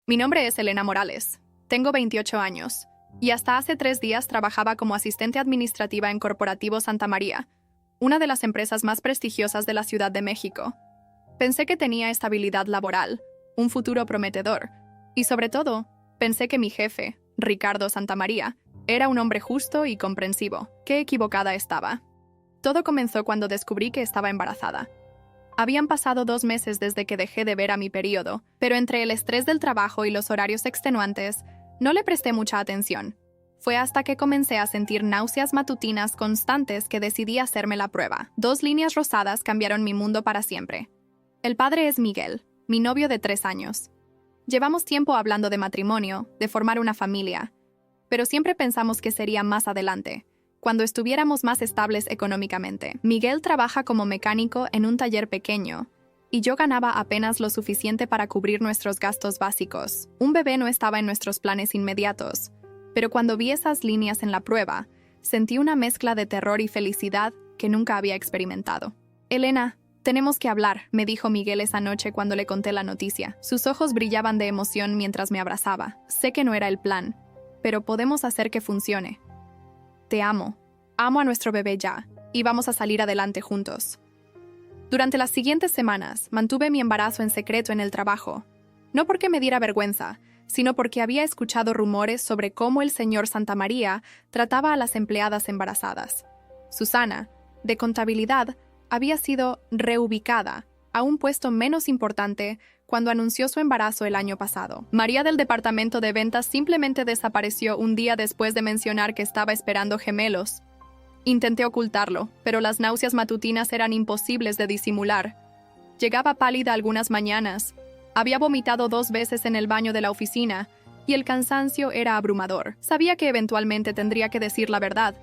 Mi nombre es Elena Morales. Tengo 28 años. Y hasta hace 3 días trabajaba como asistente administrativa en Corporativo Santa María, una de las empresas más prestigiosas de la Ciudad de México. Pensé que tenía estabilidad laboral, un futuro prometedor, y sobre todo, pensé que mi jefe, Ricardo Santamaría, era un hombre justo y comprensivo. Qué equivocada estaba. Todo comenzó cuando descubrí que estaba embarazada. Habían pasado 2 meses desde que dejé de ver a mi periodo, pero entre el estrés del trabajo y los horarios extenuantes, no le presté mucha atención. Fue hasta que comencé a sentir náuseas matutinas constantes que decidí hacerme la prueba. 2 líneas rosadas cambiaron mi mundo para siempre. El padre es Miguel, mi novio de 3 años. Llevamos tiempo hablando de matrimonio, de formar una familia, pero siempre pensamos que sería más adelante, cuando estuviéramos más estables económicamente. Miguel trabaja como mecánico en un taller pequeño, y yo ganaba apenas lo suficiente para cubrir nuestros gastos básicos. Un bebé no estaba en nuestros planes inmediatos, pero cuando vi esas líneas en la prueba, sentí una mezcla de terror y felicidad que nunca había experimentado. Elena, tenemos que hablar, me dijo Miguel esa noche cuando le conté la noticia. Sus ojos brillaban de emoción mientras me abrazaba. Sé que no era el plan, pero podemos hacer que funcione. Te amo. Amo a nuestro bebé ya, y vamos a salir adelante juntos. Durante las siguientes semanas, mantuve mi embarazo en secreto en el trabajo. No porque me diera vergüenza, sino porque había escuchado rumores sobre cómo el señor Santamaría trataba a las empleadas embarazadas. Susana, de contabilidad, había sido reubicada a un puesto menos importante cuando anunció su embarazo el año pasado. María del departamento de ventas simplemente desapareció un día después de mencionar que estaba esperando gemelos. Intenté ocultarlo, pero las náuseas matutinas eran imposibles de disimular. Llegaba pálida algunas mañanas, había vomitado 2 veces en el baño de la oficina, y el cansancio era abrumador. Sabía que eventualmente tendría que decir la verdad,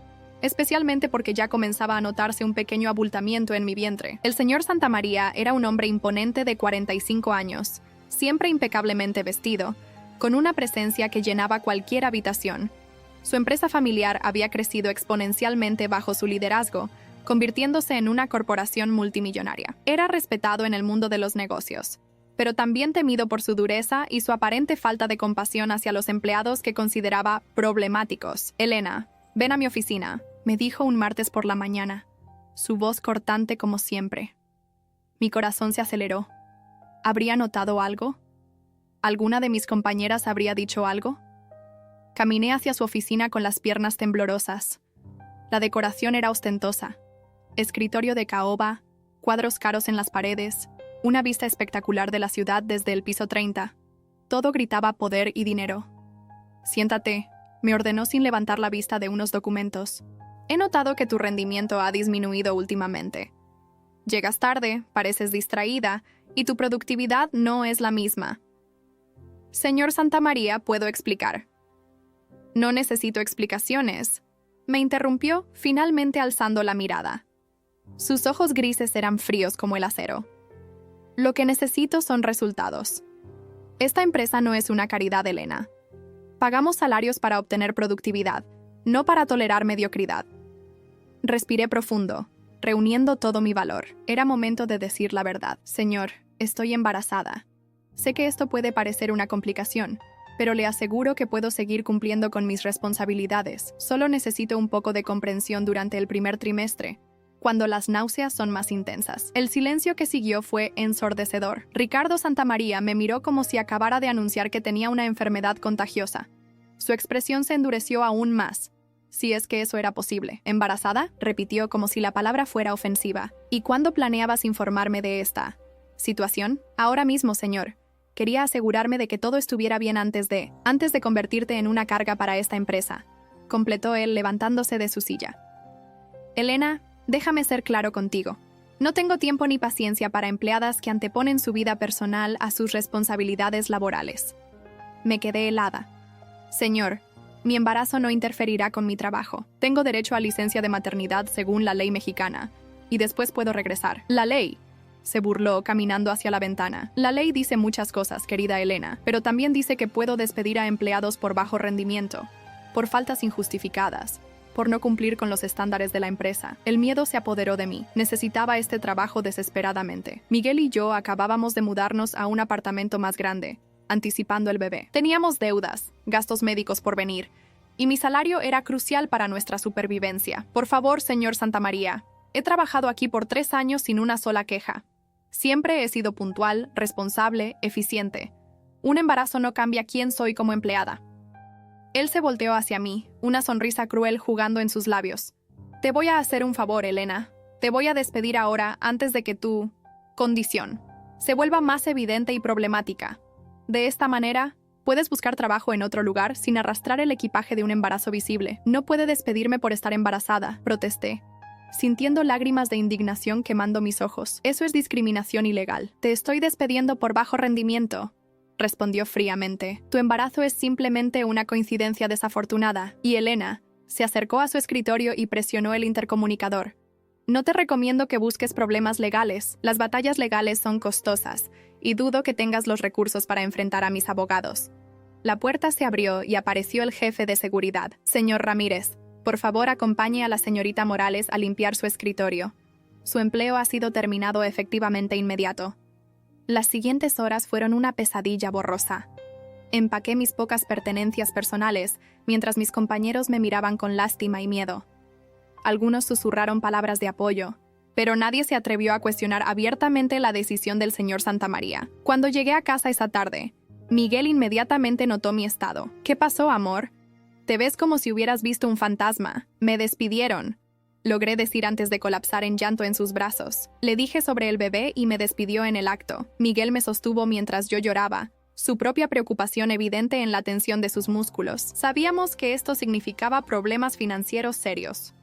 especialmente porque ya comenzaba a notarse un pequeño abultamiento en mi vientre. El señor Santamaría era un hombre imponente de 45 años, siempre impecablemente vestido, con una presencia que llenaba cualquier habitación. Su empresa familiar había crecido exponencialmente bajo su liderazgo, convirtiéndose en una corporación multimillonaria. Era respetado en el mundo de los negocios, pero también temido por su dureza y su aparente falta de compasión hacia los empleados que consideraba problemáticos. Elena, ven a mi oficina, me dijo un martes por la mañana, su voz cortante como siempre. Mi corazón se aceleró. ¿Habría notado algo? ¿Alguna de mis compañeras habría dicho algo? Caminé hacia su oficina con las piernas temblorosas. La decoración era ostentosa. Escritorio de caoba, cuadros caros en las paredes, una vista espectacular de la ciudad desde el piso 30. Todo gritaba poder y dinero. Siéntate, me ordenó sin levantar la vista de unos documentos. He notado que tu rendimiento ha disminuido últimamente. Llegas tarde, pareces distraída, y tu productividad no es la misma. Señor Santamaría, puedo explicar. No necesito explicaciones, me interrumpió, finalmente alzando la mirada. Sus ojos grises eran fríos como el acero. Lo que necesito son resultados. Esta empresa no es una caridad, Elena. Pagamos salarios para obtener productividad, no para tolerar mediocridad. Respiré profundo, reuniendo todo mi valor. Era momento de decir la verdad. Señor, estoy embarazada. Sé que esto puede parecer una complicación, pero le aseguro que puedo seguir cumpliendo con mis responsabilidades. Solo necesito un poco de comprensión durante el primer trimestre, cuando las náuseas son más intensas. El silencio que siguió fue ensordecedor. Ricardo Santamaría me miró como si acabara de anunciar que tenía una enfermedad contagiosa. Su expresión se endureció aún más, si es que eso era posible. ¿Embarazada?, repitió como si la palabra fuera ofensiva. ¿Y cuándo planeabas informarme de esta situación? Ahora mismo, señor. Quería asegurarme de que todo estuviera bien antes de convertirte en una carga para esta empresa, completó él levantándose de su silla. Elena, déjame ser claro contigo. No tengo tiempo ni paciencia para empleadas que anteponen su vida personal a sus responsabilidades laborales. Me quedé helada. Señor, mi embarazo no interferirá con mi trabajo. Tengo derecho a licencia de maternidad según la ley mexicana, y después puedo regresar. ¿La ley?, se burló caminando hacia la ventana. La ley dice muchas cosas, querida Elena, pero también dice que puedo despedir a empleados por bajo rendimiento, por faltas injustificadas, por no cumplir con los estándares de la empresa. El miedo se apoderó de mí. Necesitaba este trabajo desesperadamente. Miguel y yo acabábamos de mudarnos a un apartamento más grande, anticipando el bebé. Teníamos deudas, gastos médicos por venir, y mi salario era crucial para nuestra supervivencia. Por favor, señor Santamaría, he trabajado aquí por 3 años sin una sola queja. Siempre he sido puntual, responsable, eficiente. Un embarazo no cambia quién soy como empleada. Él se volteó hacia mí, una sonrisa cruel jugando en sus labios. Te voy a hacer un favor, Elena. Te voy a despedir ahora antes de que tu condición se vuelva más evidente y problemática. De esta manera, puedes buscar trabajo en otro lugar sin arrastrar el equipaje de un embarazo visible. No puede despedirme por estar embarazada, protesté, sintiendo lágrimas de indignación quemando mis ojos. Eso es discriminación ilegal. Te estoy despediendo por bajo rendimiento, respondió fríamente. Tu embarazo es simplemente una coincidencia desafortunada. Y Elena se acercó a su escritorio y presionó el intercomunicador. No te recomiendo que busques problemas legales. Las batallas legales son costosas, y dudo que tengas los recursos para enfrentar a mis abogados. La puerta se abrió y apareció el jefe de seguridad. Señor Ramírez, por favor acompañe a la señorita Morales a limpiar su escritorio. Su empleo ha sido terminado efectivamente inmediato. Las siguientes horas fueron una pesadilla borrosa. Empaqué mis pocas pertenencias personales, mientras mis compañeros me miraban con lástima y miedo. Algunos susurraron palabras de apoyo, pero nadie se atrevió a cuestionar abiertamente la decisión del señor Santamaría. Cuando llegué a casa esa tarde, Miguel inmediatamente notó mi estado. ¿Qué pasó, amor? Te ves como si hubieras visto un fantasma. Me despidieron, logré decir antes de colapsar en llanto en sus brazos. Le dije sobre el bebé y me despidió en el acto. Miguel me sostuvo mientras yo lloraba, su propia preocupación evidente en la tensión de sus músculos. Sabíamos que esto significaba problemas financieros serios.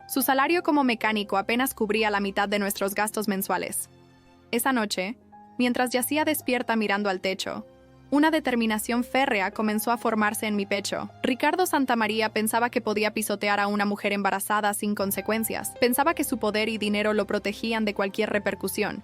Su salario como mecánico apenas cubría la mitad de nuestros gastos mensuales. Esa noche, mientras yacía despierta mirando al techo, una determinación férrea comenzó a formarse en mi pecho. Ricardo Santamaría pensaba que podía pisotear a una mujer embarazada sin consecuencias. Pensaba que su poder y dinero lo protegían de cualquier repercusión.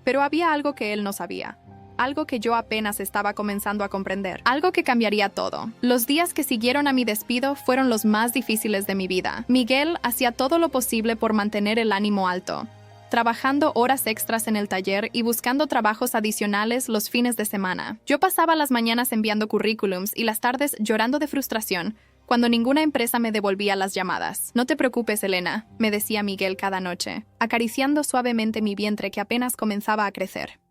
Pero había algo que él no sabía. Algo que yo apenas estaba comenzando a comprender. Algo que cambiaría todo. Los días que siguieron a mi despido fueron los más difíciles de mi vida. Miguel hacía todo lo posible por mantener el ánimo alto, trabajando horas extras en el taller y buscando trabajos adicionales los fines de semana. Yo pasaba las mañanas enviando currículums y las tardes llorando de frustración cuando ninguna empresa me devolvía las llamadas. No te preocupes, Elena, me decía Miguel cada noche, acariciando suavemente mi vientre que apenas comenzaba a crecer.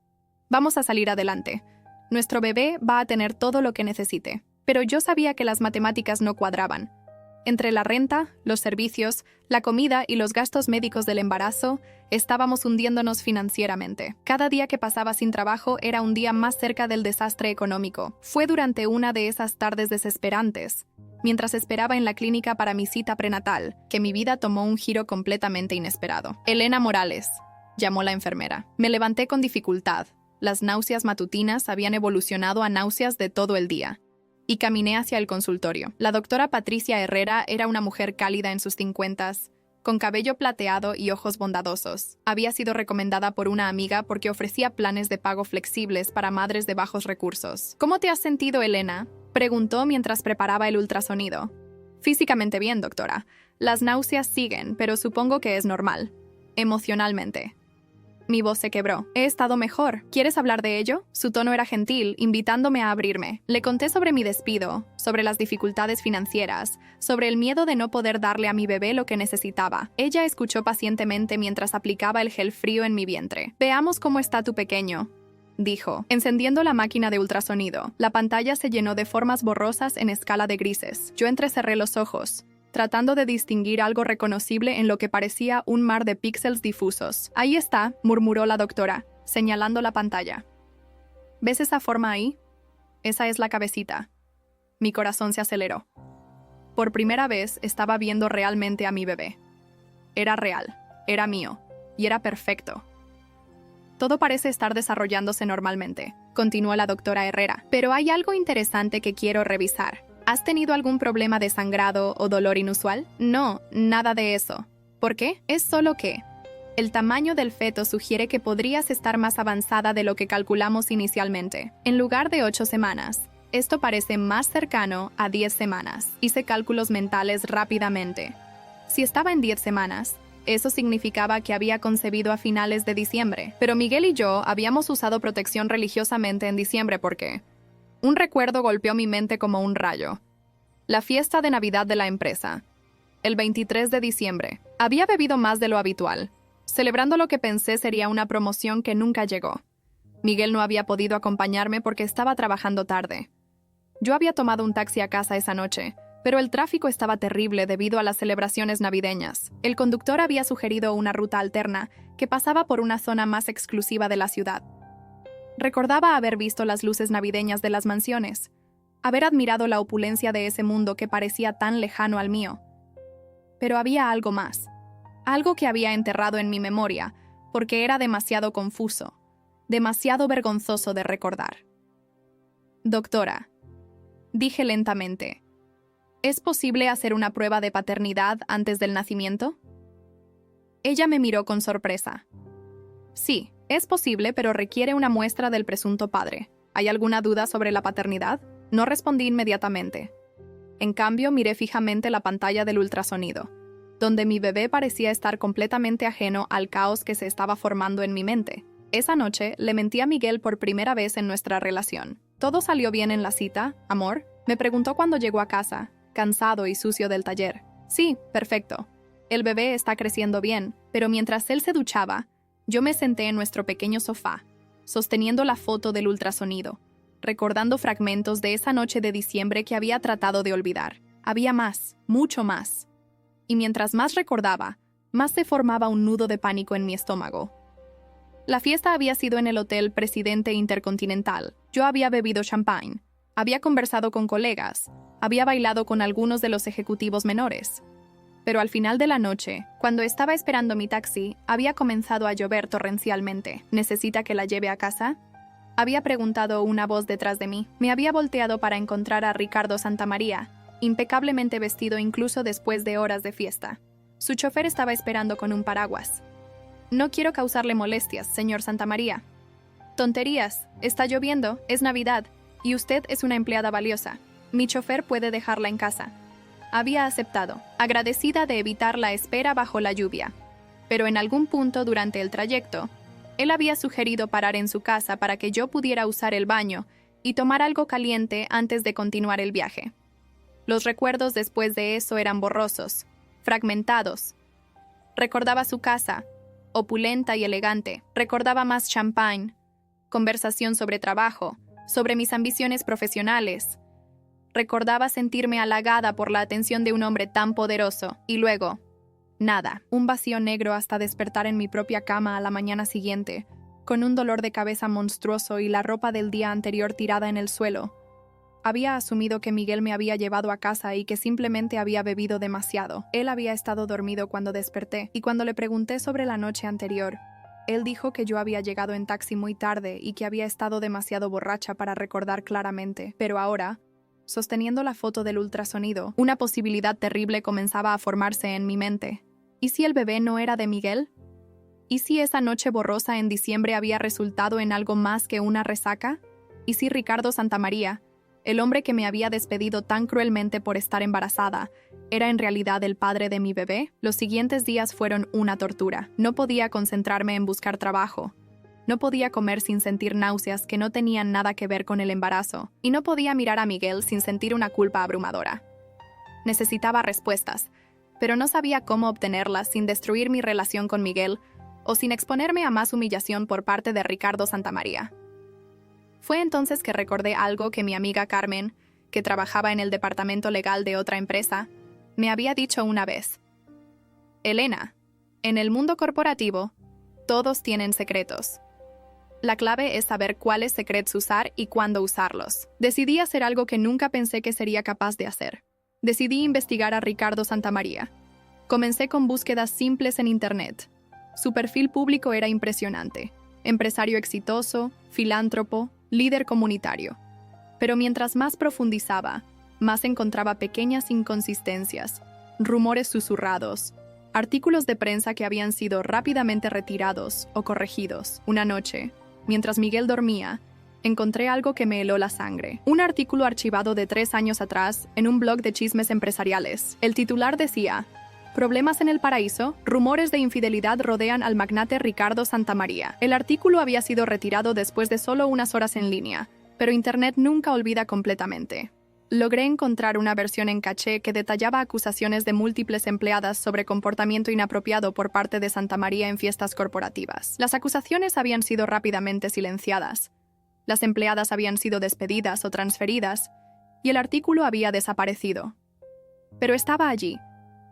Vamos a salir adelante. Nuestro bebé va a tener todo lo que necesite. Pero yo sabía que las matemáticas no cuadraban. Entre la renta, los servicios, la comida y los gastos médicos del embarazo, estábamos hundiéndonos financieramente. Cada día que pasaba sin trabajo era un día más cerca del desastre económico. Fue durante una de esas tardes desesperantes, mientras esperaba en la clínica para mi cita prenatal, que mi vida tomó un giro completamente inesperado. Elena Morales, llamó la enfermera. Me levanté con dificultad. Las náuseas matutinas habían evolucionado a náuseas de todo el día, y caminé hacia el consultorio. La doctora Patricia Herrera era una mujer cálida en sus 50s, con cabello plateado y ojos bondadosos. Había sido recomendada por una amiga porque ofrecía planes de pago flexibles para madres de bajos recursos. ¿Cómo te has sentido, Elena?, preguntó mientras preparaba el ultrasonido. Físicamente bien, doctora. Las náuseas siguen, pero supongo que es normal. Emocionalmente. Mi voz se quebró. He estado mejor. ¿Quieres hablar de ello? Su tono era gentil, invitándome a abrirme. Le conté sobre mi despido, sobre las dificultades financieras, sobre el miedo de no poder darle a mi bebé lo que necesitaba. Ella escuchó pacientemente mientras aplicaba el gel frío en mi vientre. Veamos cómo está tu pequeño, dijo, encendiendo la máquina de ultrasonido. La pantalla se llenó de formas borrosas en escala de grises. Yo entrecerré los ojos, tratando de distinguir algo reconocible en lo que parecía un mar de píxeles difusos. Ahí está, murmuró la doctora, señalando la pantalla. ¿Ves esa forma ahí? Esa es la cabecita. Mi corazón se aceleró. Por primera vez estaba viendo realmente a mi bebé. Era real, era mío, y era perfecto. Todo parece estar desarrollándose normalmente, continuó la doctora Herrera, pero hay algo interesante que quiero revisar. ¿Has tenido algún problema de sangrado o dolor inusual? No, nada de eso. ¿Por qué? Es solo que el tamaño del feto sugiere que podrías estar más avanzada de lo que calculamos inicialmente. En lugar de 8 semanas, esto parece más cercano a 10 semanas. Hice cálculos mentales rápidamente. Si estaba en 10 semanas, eso significaba que había concebido a finales de diciembre. Pero Miguel y yo habíamos usado protección religiosamente en diciembre porque Un recuerdo golpeó mi mente como un rayo. La fiesta de Navidad de la empresa. El 23 de diciembre. Había bebido más de lo habitual, celebrando lo que pensé sería una promoción que nunca llegó. Miguel no había podido acompañarme porque estaba trabajando tarde. Yo había tomado un taxi a casa esa noche, pero el tráfico estaba terrible debido a las celebraciones navideñas. El conductor había sugerido una ruta alterna que pasaba por una zona más exclusiva de la ciudad. Recordaba haber visto las luces navideñas de las mansiones, haber admirado la opulencia de ese mundo que parecía tan lejano al mío. Pero había algo más, algo que había enterrado en mi memoria, porque era demasiado confuso, demasiado vergonzoso de recordar. Doctora, dije lentamente, ¿es posible hacer una prueba de paternidad antes del nacimiento? Ella me miró con sorpresa. Sí, es posible, pero requiere una muestra del presunto padre. ¿Hay alguna duda sobre la paternidad? No respondí inmediatamente. En cambio, miré fijamente la pantalla del ultrasonido, donde mi bebé parecía estar completamente ajeno al caos que se estaba formando en mi mente. Esa noche le mentí a Miguel por primera vez en nuestra relación. ¿Todo salió bien en la cita, amor? Me preguntó cuando llegó a casa, cansado y sucio del taller. Sí, perfecto. El bebé está creciendo bien, pero mientras él se duchaba, yo me senté en nuestro pequeño sofá, sosteniendo la foto del ultrasonido, recordando fragmentos de esa noche de diciembre que había tratado de olvidar. Había más, mucho más. Y mientras más recordaba, más se formaba un nudo de pánico en mi estómago. La fiesta había sido en el Hotel Presidente Intercontinental. Yo había bebido champagne, había conversado con colegas, había bailado con algunos de los ejecutivos menores. Pero al final de la noche, cuando estaba esperando mi taxi, había comenzado a llover torrencialmente. ¿Necesita que la lleve a casa?, había preguntado una voz detrás de mí. Me había volteado para encontrar a Ricardo Santamaría, impecablemente vestido incluso después de horas de fiesta. Su chofer estaba esperando con un paraguas. No quiero causarle molestias, señor Santamaría. Tonterías, está lloviendo, es Navidad, y usted es una empleada valiosa. Mi chofer puede dejarla en casa. Había aceptado, agradecida de evitar la espera bajo la lluvia. Pero en algún punto durante el trayecto, él había sugerido parar en su casa para que yo pudiera usar el baño y tomar algo caliente antes de continuar el viaje. Los recuerdos después de eso eran borrosos, fragmentados. Recordaba su casa, opulenta y elegante. Recordaba más champagne, conversación sobre trabajo, sobre mis ambiciones profesionales. Recordaba sentirme halagada por la atención de un hombre tan poderoso. Y luego, nada, un vacío negro hasta despertar en mi propia cama a la mañana siguiente, con un dolor de cabeza monstruoso y la ropa del día anterior tirada en el suelo. Había asumido que Miguel me había llevado a casa y que simplemente había bebido demasiado. Él había estado dormido cuando desperté, y cuando le pregunté sobre la noche anterior, él dijo que yo había llegado en taxi muy tarde y que había estado demasiado borracha para recordar claramente. Pero ahora, sosteniendo la foto del ultrasonido, una posibilidad terrible comenzaba a formarse en mi mente. ¿Y si el bebé no era de Miguel? ¿Y si esa noche borrosa en diciembre había resultado en algo más que una resaca? ¿Y si Ricardo Santamaría, el hombre que me había despedido tan cruelmente por estar embarazada, era en realidad el padre de mi bebé? Los siguientes días fueron una tortura. No podía concentrarme en buscar trabajo. No podía comer sin sentir náuseas que no tenían nada que ver con el embarazo. Y no podía mirar a Miguel sin sentir una culpa abrumadora. Necesitaba respuestas, pero no sabía cómo obtenerlas sin destruir mi relación con Miguel o sin exponerme a más humillación por parte de Ricardo Santamaría. Fue entonces que recordé algo que mi amiga Carmen, que trabajaba en el departamento legal de otra empresa, me había dicho una vez. Elena, en el mundo corporativo, todos tienen secretos. La clave es saber cuáles secretos usar y cuándo usarlos. Decidí hacer algo que nunca pensé que sería capaz de hacer. Decidí investigar a Ricardo Santamaría. Comencé con búsquedas simples en Internet. Su perfil público era impresionante. Empresario exitoso, filántropo, líder comunitario. Pero mientras más profundizaba, más encontraba pequeñas inconsistencias, rumores susurrados, artículos de prensa que habían sido rápidamente retirados o corregidos. Una noche, mientras Miguel dormía, encontré algo que me heló la sangre. Un artículo archivado de 3 años atrás en un blog de chismes empresariales. El titular decía: Problemas en el paraíso, rumores de infidelidad rodean al magnate Ricardo Santamaría. El artículo había sido retirado después de solo unas horas en línea, Pero Internet nunca olvida completamente. Logré encontrar una versión en caché que detallaba acusaciones de múltiples empleadas sobre comportamiento inapropiado por parte de Santa María en fiestas corporativas. Las acusaciones habían sido rápidamente silenciadas. Las empleadas habían sido despedidas o transferidas, y el artículo había desaparecido. Pero estaba allí,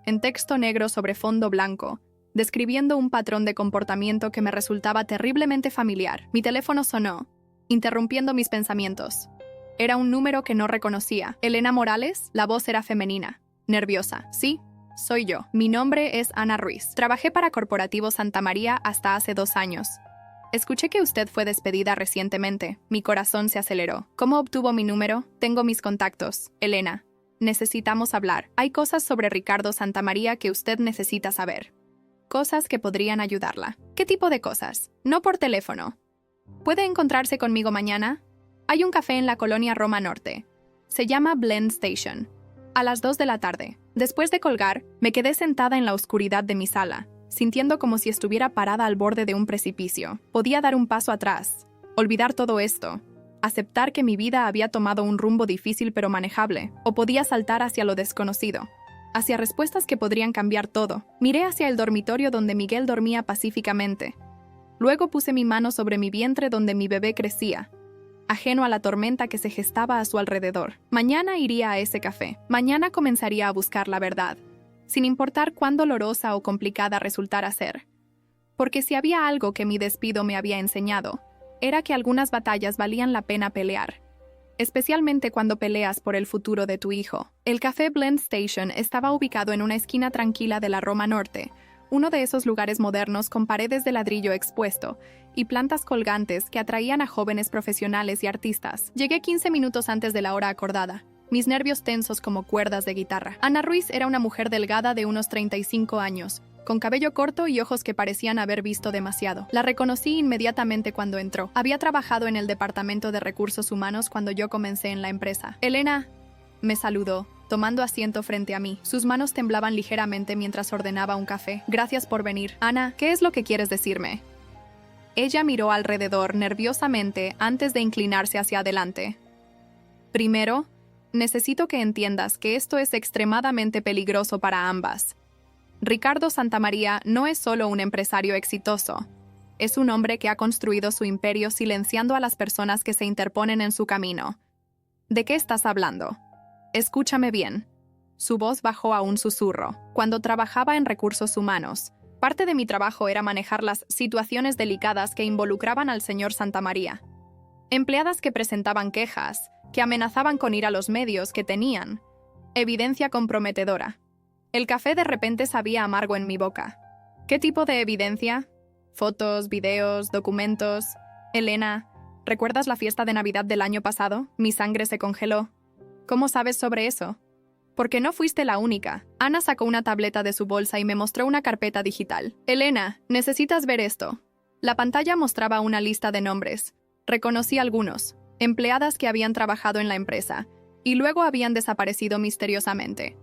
en texto negro sobre fondo blanco, describiendo un patrón de comportamiento que me resultaba terriblemente familiar. Mi teléfono sonó, interrumpiendo mis pensamientos. Era un número que no reconocía. Elena Morales, la voz era femenina, nerviosa. Sí, soy yo. Mi nombre es Ana Ruiz. Trabajé para Corporativo Santa María hasta hace 2 años. Escuché que usted fue despedida recientemente. Mi corazón se aceleró. ¿Cómo obtuvo mi número? Tengo mis contactos. Elena, necesitamos hablar. Hay cosas sobre Ricardo Santamaría que usted necesita saber. Cosas que podrían ayudarla. ¿Qué tipo de cosas? No por teléfono. ¿Puede encontrarse conmigo mañana? Hay un café en la colonia Roma Norte. Se llama Blend Station. A las 2 de la tarde. Después de colgar, me quedé sentada en la oscuridad de mi sala, sintiendo como si estuviera parada al borde de un precipicio. Podía dar un paso atrás, olvidar todo esto, aceptar que mi vida había tomado un rumbo difícil pero manejable, o podía saltar hacia lo desconocido, hacia respuestas que podrían cambiar todo. Miré hacia el dormitorio donde Miguel dormía pacíficamente. Luego puse mi mano sobre mi vientre donde mi bebé crecía, ajeno a la tormenta que se gestaba a su alrededor. Mañana iría a ese café. Mañana comenzaría a buscar la verdad, sin importar cuán dolorosa o complicada resultara ser. Porque si había algo que mi despido me había enseñado, era que algunas batallas valían la pena pelear, especialmente cuando peleas por el futuro de tu hijo. El café Blend Station estaba ubicado en una esquina tranquila de la Roma Norte, uno de esos lugares modernos con paredes de ladrillo expuesto y plantas colgantes que atraían a jóvenes profesionales y artistas. Llegué 15 minutos antes de la hora acordada, mis nervios tensos como cuerdas de guitarra. Ana Ruiz era una mujer delgada de unos 35 años, con cabello corto y ojos que parecían haber visto demasiado. La reconocí inmediatamente cuando entró. Había trabajado en el Departamento de Recursos Humanos cuando yo comencé en la empresa. Elena, me saludó, tomando asiento frente a mí. Sus manos temblaban ligeramente mientras ordenaba un café. Gracias por venir. Ana, ¿qué es lo que quieres decirme? Ella miró alrededor nerviosamente antes de inclinarse hacia adelante. Primero, necesito que entiendas que esto es extremadamente peligroso para ambas. Ricardo Santamaría no es solo un empresario exitoso. Es un hombre que ha construido su imperio silenciando a las personas que se interponen en su camino. ¿De qué estás hablando? Escúchame bien. Su voz bajó a un susurro. Cuando trabajaba en recursos humanos, parte de mi trabajo era manejar las situaciones delicadas que involucraban al señor Santamaría. Empleadas que presentaban quejas, que amenazaban con ir a los medios, que tenían evidencia comprometedora. El café de repente sabía amargo en mi boca. ¿Qué tipo de evidencia? Fotos, videos, documentos. Elena, ¿recuerdas la fiesta de Navidad del año pasado? Mi sangre se congeló. ¿Cómo sabes sobre eso? Porque no fuiste la única. Ana sacó una tableta de su bolsa y me mostró una carpeta digital. Elena, necesitas ver esto. La pantalla mostraba una lista de nombres. Reconocí algunos, empleadas que habían trabajado en la empresa, y luego habían desaparecido misteriosamente.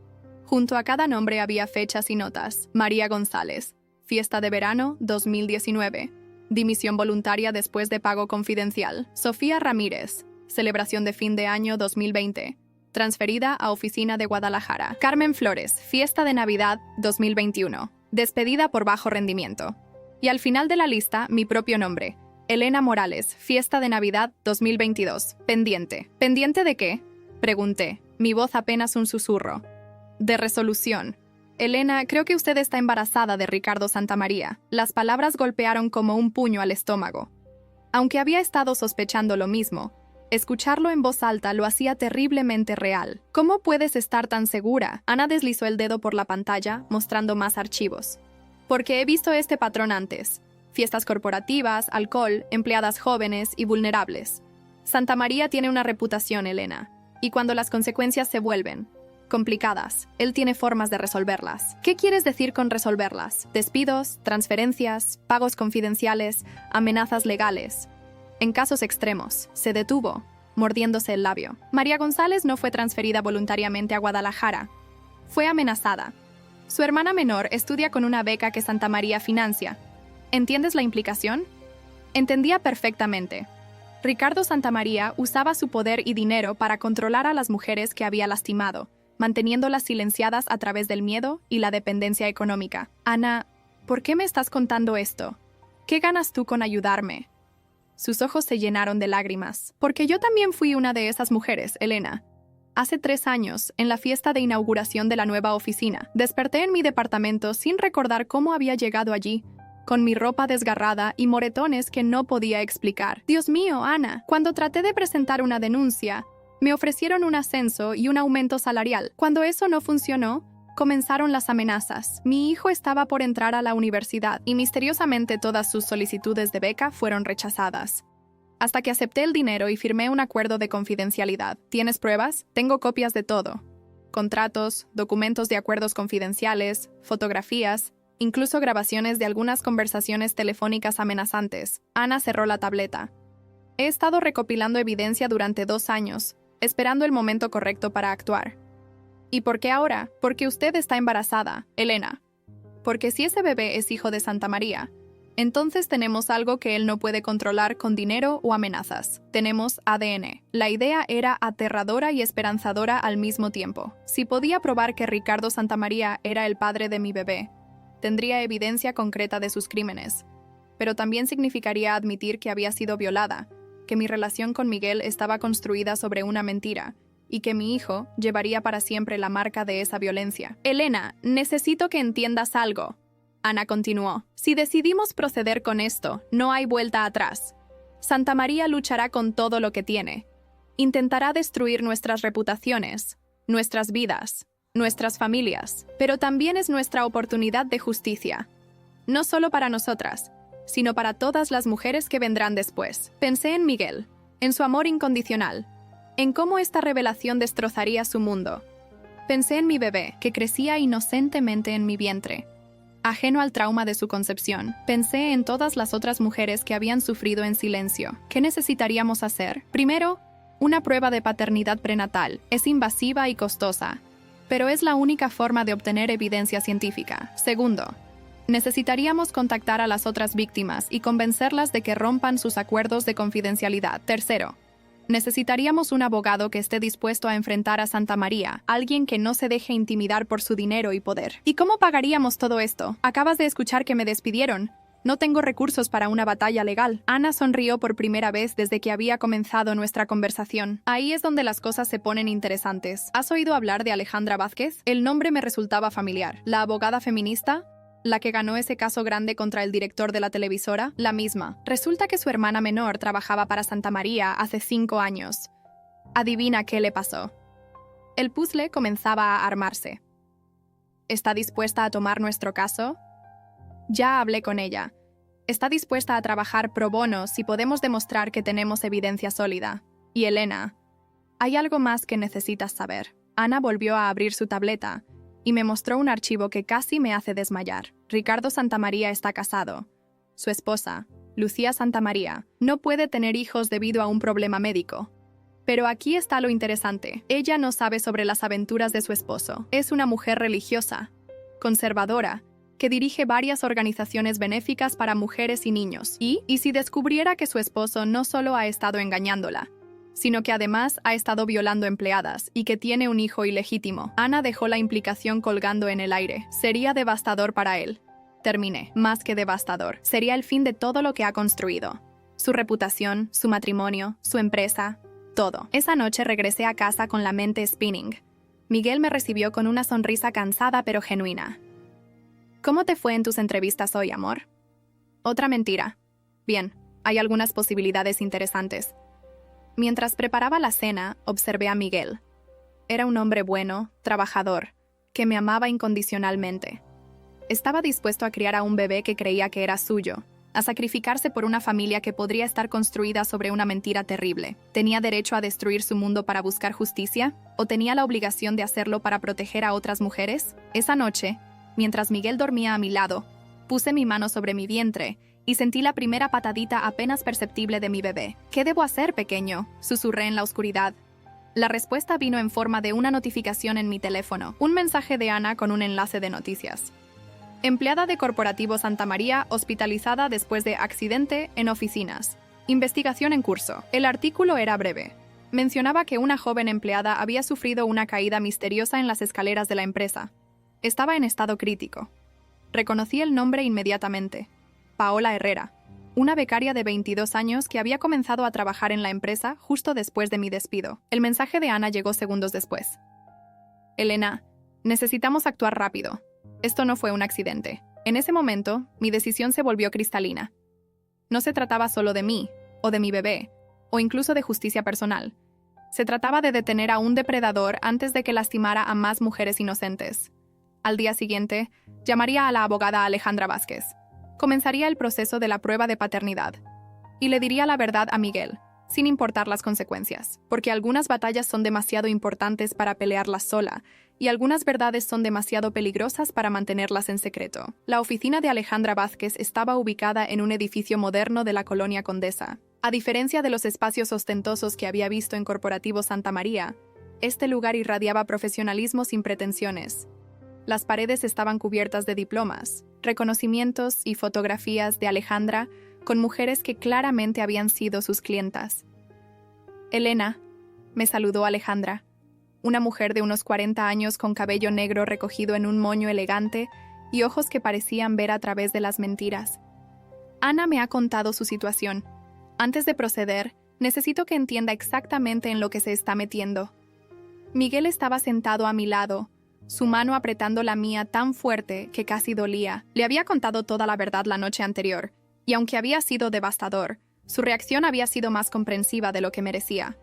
Junto a cada nombre había fechas y notas. María González, fiesta de verano 2019, dimisión voluntaria después de pago confidencial. Sofía Ramírez, celebración de fin de año 2020. Transferida a oficina de Guadalajara. Carmen Flores, fiesta de Navidad 2021. Despedida por bajo rendimiento. Y al final de la lista, mi propio nombre. Elena Morales, fiesta de Navidad 2022. Pendiente. ¿Pendiente de qué? Pregunté, mi voz apenas un susurro. De resolución. Elena, creo que usted está embarazada de Ricardo Santamaría. Las palabras golpearon como un puño al estómago. Aunque había estado sospechando lo mismo, escucharlo en voz alta lo hacía terriblemente real. ¿Cómo puedes estar tan segura? Ana deslizó el dedo por la pantalla, mostrando más archivos. Porque he visto este patrón antes. Fiestas corporativas, alcohol, empleadas jóvenes y vulnerables. Santamaría tiene una reputación, Elena. Y cuando las consecuencias se vuelven complicadas, él tiene formas de resolverlas. ¿Qué quieres decir con resolverlas? Despidos, transferencias, pagos confidenciales, amenazas legales. En casos extremos, se detuvo, mordiéndose el labio. María González no fue transferida voluntariamente a Guadalajara. Fue amenazada. Su hermana menor estudia con una beca que Santamaría financia. ¿Entiendes la implicación? Entendía perfectamente. Ricardo Santamaría usaba su poder y dinero para controlar a las mujeres que había lastimado, manteniéndolas silenciadas a través del miedo y la dependencia económica. Ana, ¿por qué me estás contando esto? ¿Qué ganas tú con ayudarme? Sus ojos se llenaron de lágrimas. Porque yo también fui una de esas mujeres, Elena. Hace 3 años, en la fiesta de inauguración de la nueva oficina, desperté en mi departamento sin recordar cómo había llegado allí, con mi ropa desgarrada y moretones que no podía explicar. Dios mío, Ana, cuando traté de presentar una denuncia, me ofrecieron un ascenso y un aumento salarial. Cuando eso no funcionó, comenzaron las amenazas. Mi hijo estaba por entrar a la universidad y misteriosamente todas sus solicitudes de beca fueron rechazadas. Hasta que acepté el dinero y firmé un acuerdo de confidencialidad. ¿Tienes pruebas? Tengo copias de todo. Contratos, documentos de acuerdos confidenciales, fotografías, incluso grabaciones de algunas conversaciones telefónicas amenazantes. Ana cerró la tableta. He estado recopilando evidencia durante 2 años, esperando el momento correcto para actuar. ¿Y por qué ahora? Porque usted está embarazada, Elena. Porque si ese bebé es hijo de Santamaría, entonces tenemos algo que él no puede controlar con dinero o amenazas. Tenemos ADN. La idea era aterradora y esperanzadora al mismo tiempo. Si podía probar que Ricardo Santamaría era el padre de mi bebé, tendría evidencia concreta de sus crímenes. Pero también significaría admitir que había sido violada, que mi relación con Miguel estaba construida sobre una mentira, y que mi hijo llevaría para siempre la marca de esa violencia. Elena, necesito que entiendas algo. Ana continuó. Si decidimos proceder con esto, no hay vuelta atrás. Santamaría luchará con todo lo que tiene. Intentará destruir nuestras reputaciones, nuestras vidas, nuestras familias, pero también es nuestra oportunidad de justicia. No solo para nosotras, sino para todas las mujeres que vendrán después. Pensé en Miguel, en su amor incondicional, en cómo esta revelación destrozaría su mundo. Pensé en mi bebé, que crecía inocentemente en mi vientre, ajeno al trauma de su concepción. Pensé en todas las otras mujeres que habían sufrido en silencio. ¿Qué necesitaríamos hacer? Primero, una prueba de paternidad prenatal. Es invasiva y costosa, pero es la única forma de obtener evidencia científica. Segundo, necesitaríamos contactar a las otras víctimas y convencerlas de que rompan sus acuerdos de confidencialidad. Tercero, necesitaríamos un abogado que esté dispuesto a enfrentar a Santamaría, alguien que no se deje intimidar por su dinero y poder. ¿Y cómo pagaríamos todo esto? Acabas de escuchar que me despidieron. No tengo recursos para una batalla legal. Ana sonrió por primera vez desde que había comenzado nuestra conversación. Ahí es donde las cosas se ponen interesantes. ¿Has oído hablar de Alejandra Vázquez? El nombre me resultaba familiar. ¿La abogada feminista? ¿La que ganó ese caso grande contra el director de la televisora? La misma. Resulta que su hermana menor trabajaba para Santamaría hace 5 años. Adivina qué le pasó. El puzzle comenzaba a armarse. ¿Está dispuesta a tomar nuestro caso? Ya hablé con ella. Está dispuesta a trabajar pro bono si podemos demostrar que tenemos evidencia sólida. Y Elena, hay algo más que necesitas saber. Ana volvió a abrir su tableta y me mostró un archivo que casi me hace desmayar. Ricardo Santamaría está casado. Su esposa, Lucía Santamaría, no puede tener hijos debido a un problema médico. Pero aquí está lo interesante. Ella no sabe sobre las aventuras de su esposo. Es una mujer religiosa, conservadora, que dirige varias organizaciones benéficas para mujeres y niños. ¿Y si descubriera que su esposo no solo ha estado engañándola, sino que además ha estado violando empleadas y que tiene un hijo ilegítimo? Ana dejó la implicación colgando en el aire. Sería devastador para él. Terminé. Más que devastador. Sería el fin de todo lo que ha construido. Su reputación, su matrimonio, su empresa, todo. Esa noche regresé a casa con la mente spinning. Miguel me recibió con una sonrisa cansada pero genuina. ¿Cómo te fue en tus entrevistas hoy, amor? Otra mentira. Bien, hay algunas posibilidades interesantes. Mientras preparaba la cena, observé a Miguel. Era un hombre bueno, trabajador, que me amaba incondicionalmente. Estaba dispuesto a criar a un bebé que creía que era suyo, a sacrificarse por una familia que podría estar construida sobre una mentira terrible. ¿Tenía derecho a destruir su mundo para buscar justicia? ¿O tenía la obligación de hacerlo para proteger a otras mujeres? Esa noche, mientras Miguel dormía a mi lado, puse mi mano sobre mi vientre y sentí la primera patadita apenas perceptible de mi bebé. ¿Qué debo hacer, pequeño?, susurré en la oscuridad. La respuesta vino en forma de una notificación en mi teléfono, un mensaje de Ana con un enlace de noticias. Empleada de Corporativo Santamaría hospitalizada después de accidente en oficinas. Investigación en curso. El artículo era breve. Mencionaba que una joven empleada había sufrido una caída misteriosa en las escaleras de la empresa. Estaba en estado crítico. Reconocí el nombre inmediatamente. Paola Herrera, una becaria de 22 años que había comenzado a trabajar en la empresa justo después de mi despido. El mensaje de Ana llegó segundos después. Elena, necesitamos actuar rápido. Esto no fue un accidente. En ese momento, mi decisión se volvió cristalina. No se trataba solo de mí, o de mi bebé, o incluso de justicia personal. Se trataba de detener a un depredador antes de que lastimara a más mujeres inocentes. Al día siguiente, llamaría a la abogada Alejandra Vázquez. Comenzaría el proceso de la prueba de paternidad. Y le diría la verdad a Miguel, sin importar las consecuencias, porque algunas batallas son demasiado importantes para pelearlas sola, y algunas verdades son demasiado peligrosas para mantenerlas en secreto. La oficina de Alejandra Vázquez estaba ubicada en un edificio moderno de la colonia Condesa. A diferencia de los espacios ostentosos que había visto en Corporativo Santa María, este lugar irradiaba profesionalismo sin pretensiones. Las paredes estaban cubiertas de diplomas, reconocimientos y fotografías de Alejandra con mujeres que claramente habían sido sus clientas. Elena, me saludó Alejandra, una mujer de unos 40 años con cabello negro recogido en un moño elegante y ojos que parecían ver a través de las mentiras. Ana me ha contado su situación. Antes de proceder, necesito que entienda exactamente en lo que se está metiendo. Miguel estaba sentado a mi lado, su mano apretando la mía tan fuerte que casi dolía. Le había contado toda la verdad la noche anterior, y aunque había sido devastador, su reacción había sido más comprensiva de lo que merecía.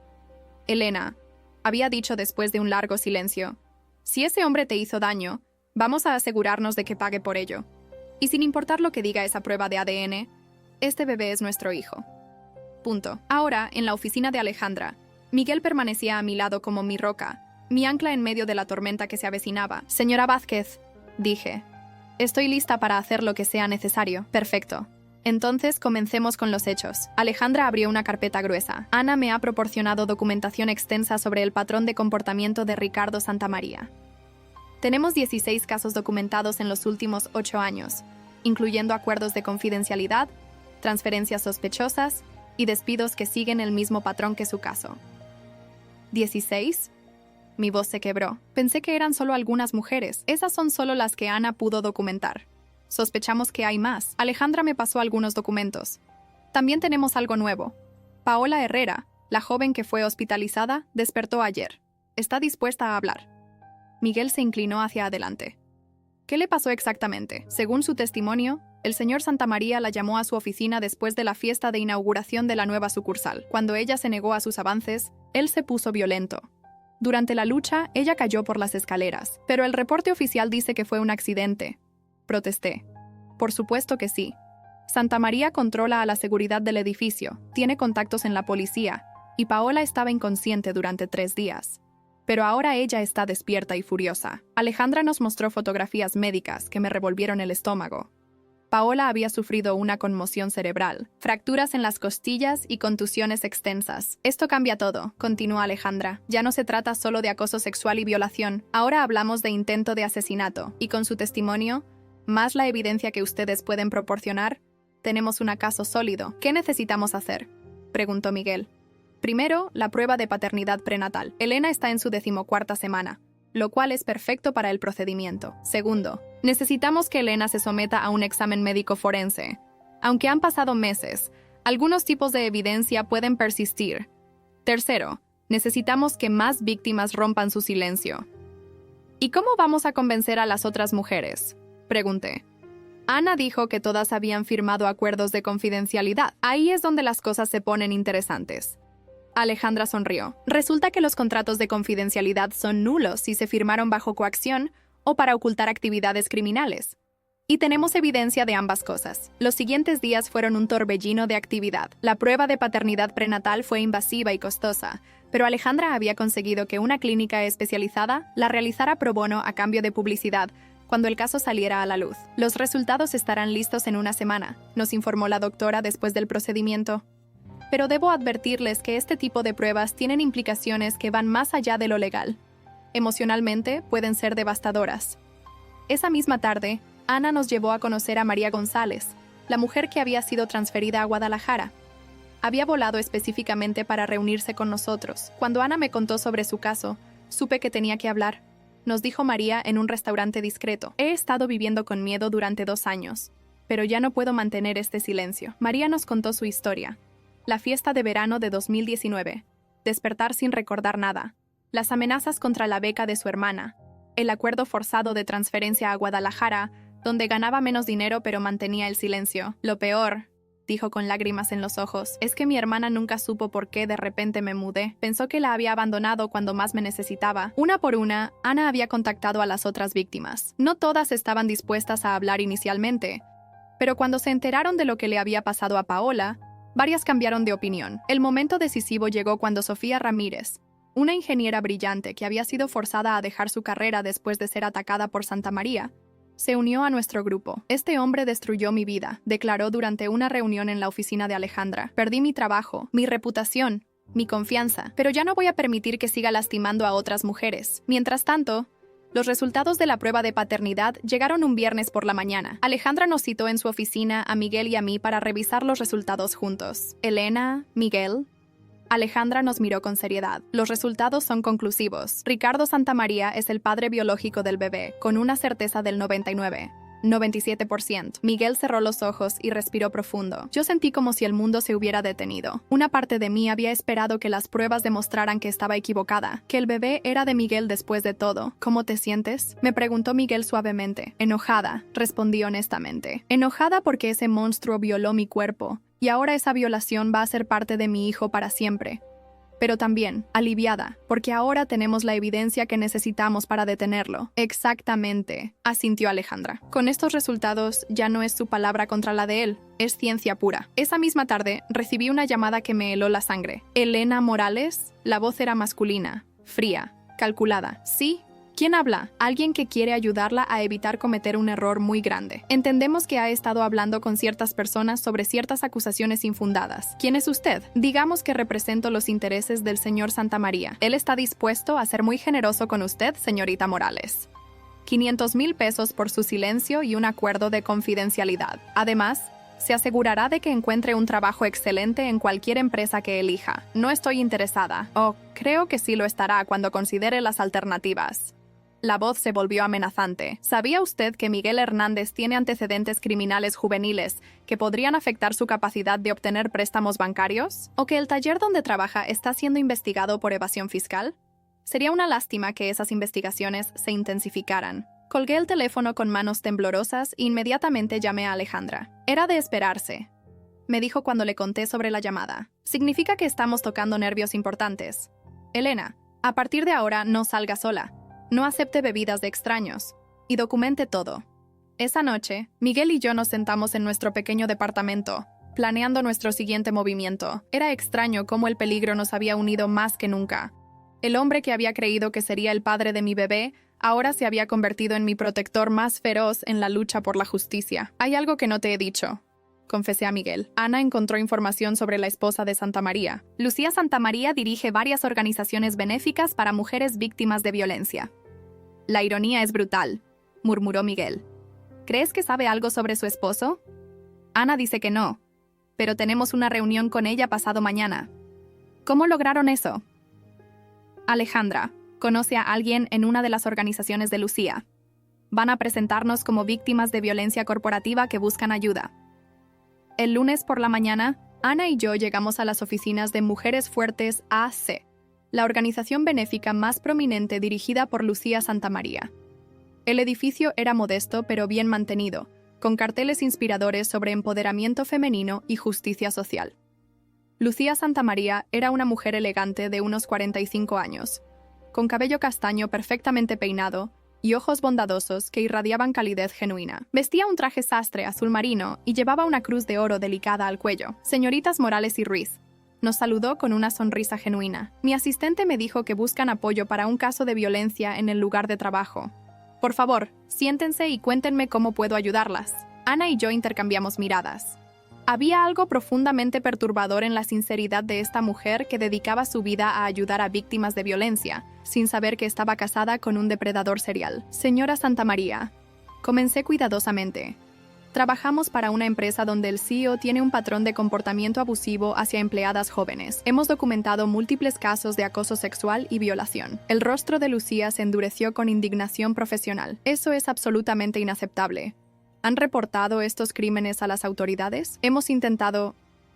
Elena, había dicho después de un largo silencio, si ese hombre te hizo daño, vamos a asegurarnos de que pague por ello. Y sin importar lo que diga esa prueba de ADN, este bebé es nuestro hijo. Punto. Ahora, en la oficina de Alejandra, Miguel permanecía a mi lado como mi roca, mi ancla en medio de la tormenta que se avecinaba. Señora Vázquez, dije, estoy lista para hacer lo que sea necesario. Perfecto. Entonces, comencemos con los hechos. Alejandra abrió una carpeta gruesa. Ana me ha proporcionado documentación extensa sobre el patrón de comportamiento de Ricardo Santamaría. Tenemos 16 casos documentados en los últimos 8 años, incluyendo acuerdos de confidencialidad, transferencias sospechosas y despidos que siguen el mismo patrón que su caso. ¿16? Mi voz se quebró. Pensé que eran solo algunas mujeres. Esas son solo las que Ana pudo documentar. Sospechamos que hay más. Alejandra me pasó algunos documentos. También tenemos algo nuevo. Paola Herrera, la joven que fue hospitalizada, despertó ayer. Está dispuesta a hablar. Miguel se inclinó hacia adelante. ¿Qué le pasó exactamente? Según su testimonio, el señor Santamaría la llamó a su oficina después de la fiesta de inauguración de la nueva sucursal. Cuando ella se negó a sus avances, él se puso violento. Durante la lucha, ella cayó por las escaleras, pero el reporte oficial dice que fue un accidente. Protesté. Por supuesto que sí. Santamaría controla a la seguridad del edificio, tiene contactos en la policía, y Paola estaba inconsciente durante 3 días. Pero ahora ella está despierta y furiosa. Alejandra nos mostró fotografías médicas que me revolvieron el estómago. Paola había sufrido una conmoción cerebral, fracturas en las costillas y contusiones extensas. Esto cambia todo, continuó Alejandra. Ya no se trata solo de acoso sexual y violación, ahora hablamos de intento de asesinato, y con su testimonio, más la evidencia que ustedes pueden proporcionar, tenemos un caso sólido. ¿Qué necesitamos hacer?, preguntó Miguel. Primero, la prueba de paternidad prenatal. Elena está en su 14ª semana, lo cual es perfecto para el procedimiento. Segundo, necesitamos que Elena se someta a un examen médico forense. Aunque han pasado meses, algunos tipos de evidencia pueden persistir. Tercero, necesitamos que más víctimas rompan su silencio. ¿Y cómo vamos a convencer a las otras mujeres?, pregunté. Ana dijo que todas habían firmado acuerdos de confidencialidad. Ahí es donde las cosas se ponen interesantes. Alejandra sonrió. Resulta que los contratos de confidencialidad son nulos si se firmaron bajo coacción o para ocultar actividades criminales. Y tenemos evidencia de ambas cosas. Los siguientes días fueron un torbellino de actividad. La prueba de paternidad prenatal fue invasiva y costosa, pero Alejandra había conseguido que una clínica especializada la realizara pro bono a cambio de publicidad cuando el caso saliera a la luz. Los resultados estarán listos en una semana, nos informó la doctora después del procedimiento. Pero debo advertirles que este tipo de pruebas tienen implicaciones que van más allá de lo legal. Emocionalmente, pueden ser devastadoras. Esa misma tarde, Ana nos llevó a conocer a María González, la mujer que había sido transferida a Guadalajara. Había volado específicamente para reunirse con nosotros. Cuando Ana me contó sobre su caso, supe que tenía que hablar. Nos dijo María en un restaurante discreto. He estado viviendo con miedo durante 2 años, pero ya no puedo mantener este silencio. María nos contó su historia. La fiesta de verano de 2019. Despertar sin recordar nada. Las amenazas contra la beca de su hermana. El acuerdo forzado de transferencia a Guadalajara, donde ganaba menos dinero pero mantenía el silencio. Lo peor, dijo con lágrimas en los ojos, es que mi hermana nunca supo por qué de repente me mudé. Pensó que la había abandonado cuando más me necesitaba. Una por una, Ana había contactado a las otras víctimas. No todas estaban dispuestas a hablar inicialmente, pero cuando se enteraron de lo que le había pasado a Paola, varias cambiaron de opinión. El momento decisivo llegó cuando Sofía Ramírez, una ingeniera brillante que había sido forzada a dejar su carrera después de ser atacada por Santamaría, se unió a nuestro grupo. Este hombre destruyó mi vida, declaró durante una reunión en la oficina de Alejandra. Perdí mi trabajo, mi reputación, mi confianza, pero ya no voy a permitir que siga lastimando a otras mujeres. Mientras tanto, los resultados de la prueba de paternidad llegaron un viernes por la mañana. Alejandra nos citó en su oficina a Miguel y a mí para revisar los resultados juntos. Elena, Miguel. Alejandra nos miró con seriedad. Los resultados son conclusivos. Ricardo Santamaría es el padre biológico del bebé, con una certeza del 97%. Miguel cerró los ojos y respiró profundo. Yo sentí como si el mundo se hubiera detenido. Una parte de mí había esperado que las pruebas demostraran que estaba equivocada, que el bebé era de Miguel después de todo. ¿Cómo te sientes?, me preguntó Miguel suavemente. Enojada, respondí honestamente. Enojada porque ese monstruo violó mi cuerpo, y ahora esa violación va a ser parte de mi hijo para siempre. Pero también aliviada, porque ahora tenemos la evidencia que necesitamos para detenerlo. Exactamente, asintió Alejandra. Con estos resultados ya no es su palabra contra la de él, es ciencia pura. Esa misma tarde recibí una llamada que me heló la sangre. Elena Morales, la voz era masculina, fría, calculada. Sí. ¿Quién habla? Alguien que quiere ayudarla a evitar cometer un error muy grande. Entendemos que ha estado hablando con ciertas personas sobre ciertas acusaciones infundadas. ¿Quién es usted? Digamos que represento los intereses del señor Santamaría. Él está dispuesto a ser muy generoso con usted, señorita Morales. 500,000 pesos por su silencio y un acuerdo de confidencialidad. Además, se asegurará de que encuentre un trabajo excelente en cualquier empresa que elija. No estoy interesada. Oh, creo que sí lo estará cuando considere las alternativas. La voz se volvió amenazante. ¿Sabía usted que Miguel Hernández tiene antecedentes criminales juveniles que podrían afectar su capacidad de obtener préstamos bancarios? ¿O que el taller donde trabaja está siendo investigado por evasión fiscal? Sería una lástima que esas investigaciones se intensificaran. Colgué el teléfono con manos temblorosas e inmediatamente llamé a Alejandra. Era de esperarse, me dijo cuando le conté sobre la llamada. Significa que estamos tocando nervios importantes. Elena, a partir de ahora no salga sola. No acepte bebidas de extraños. Y documente todo. Esa noche, Miguel y yo nos sentamos en nuestro pequeño departamento, planeando nuestro siguiente movimiento. Era extraño cómo el peligro nos había unido más que nunca. El hombre que había creído que sería el padre de mi bebé, ahora se había convertido en mi protector más feroz en la lucha por la justicia. Hay algo que no te he dicho, confesé a Miguel. Ana encontró información sobre la esposa de Santamaría. Lucía Santamaría dirige varias organizaciones benéficas para mujeres víctimas de violencia. La ironía es brutal, murmuró Miguel. ¿Crees que sabe algo sobre su esposo? Ana dice que no, pero tenemos una reunión con ella pasado mañana. ¿Cómo lograron eso? Alejandra conoce a alguien en una de las organizaciones de Lucía. Van a presentarnos como víctimas de violencia corporativa que buscan ayuda. El lunes por la mañana, Ana y yo llegamos a las oficinas de Mujeres Fuertes AC, la organización benéfica más prominente dirigida por Lucía Santamaría. El edificio era modesto pero bien mantenido, con carteles inspiradores sobre empoderamiento femenino y justicia social. Lucía Santamaría era una mujer elegante de unos 45 años, con cabello castaño perfectamente peinado y ojos bondadosos que irradiaban calidez genuina. Vestía un traje sastre azul marino y llevaba una cruz de oro delicada al cuello. Señoritas Morales y Ruiz. Nos saludó con una sonrisa genuina. Mi asistente me dijo que buscan apoyo para un caso de violencia en el lugar de trabajo. Por favor, siéntense y cuéntenme cómo puedo ayudarlas. Ana y yo intercambiamos miradas. Había algo profundamente perturbador en la sinceridad de esta mujer que dedicaba su vida a ayudar a víctimas de violencia, sin saber que estaba casada con un depredador serial. Señora Santamaría, comencé cuidadosamente. Trabajamos para una empresa donde el CEO tiene un patrón de comportamiento abusivo hacia empleadas jóvenes. Hemos documentado múltiples casos de acoso sexual y violación. El rostro de Lucía se endureció con indignación profesional. Eso es absolutamente inaceptable. ¿Han reportado estos crímenes a las autoridades? Hemos intentado,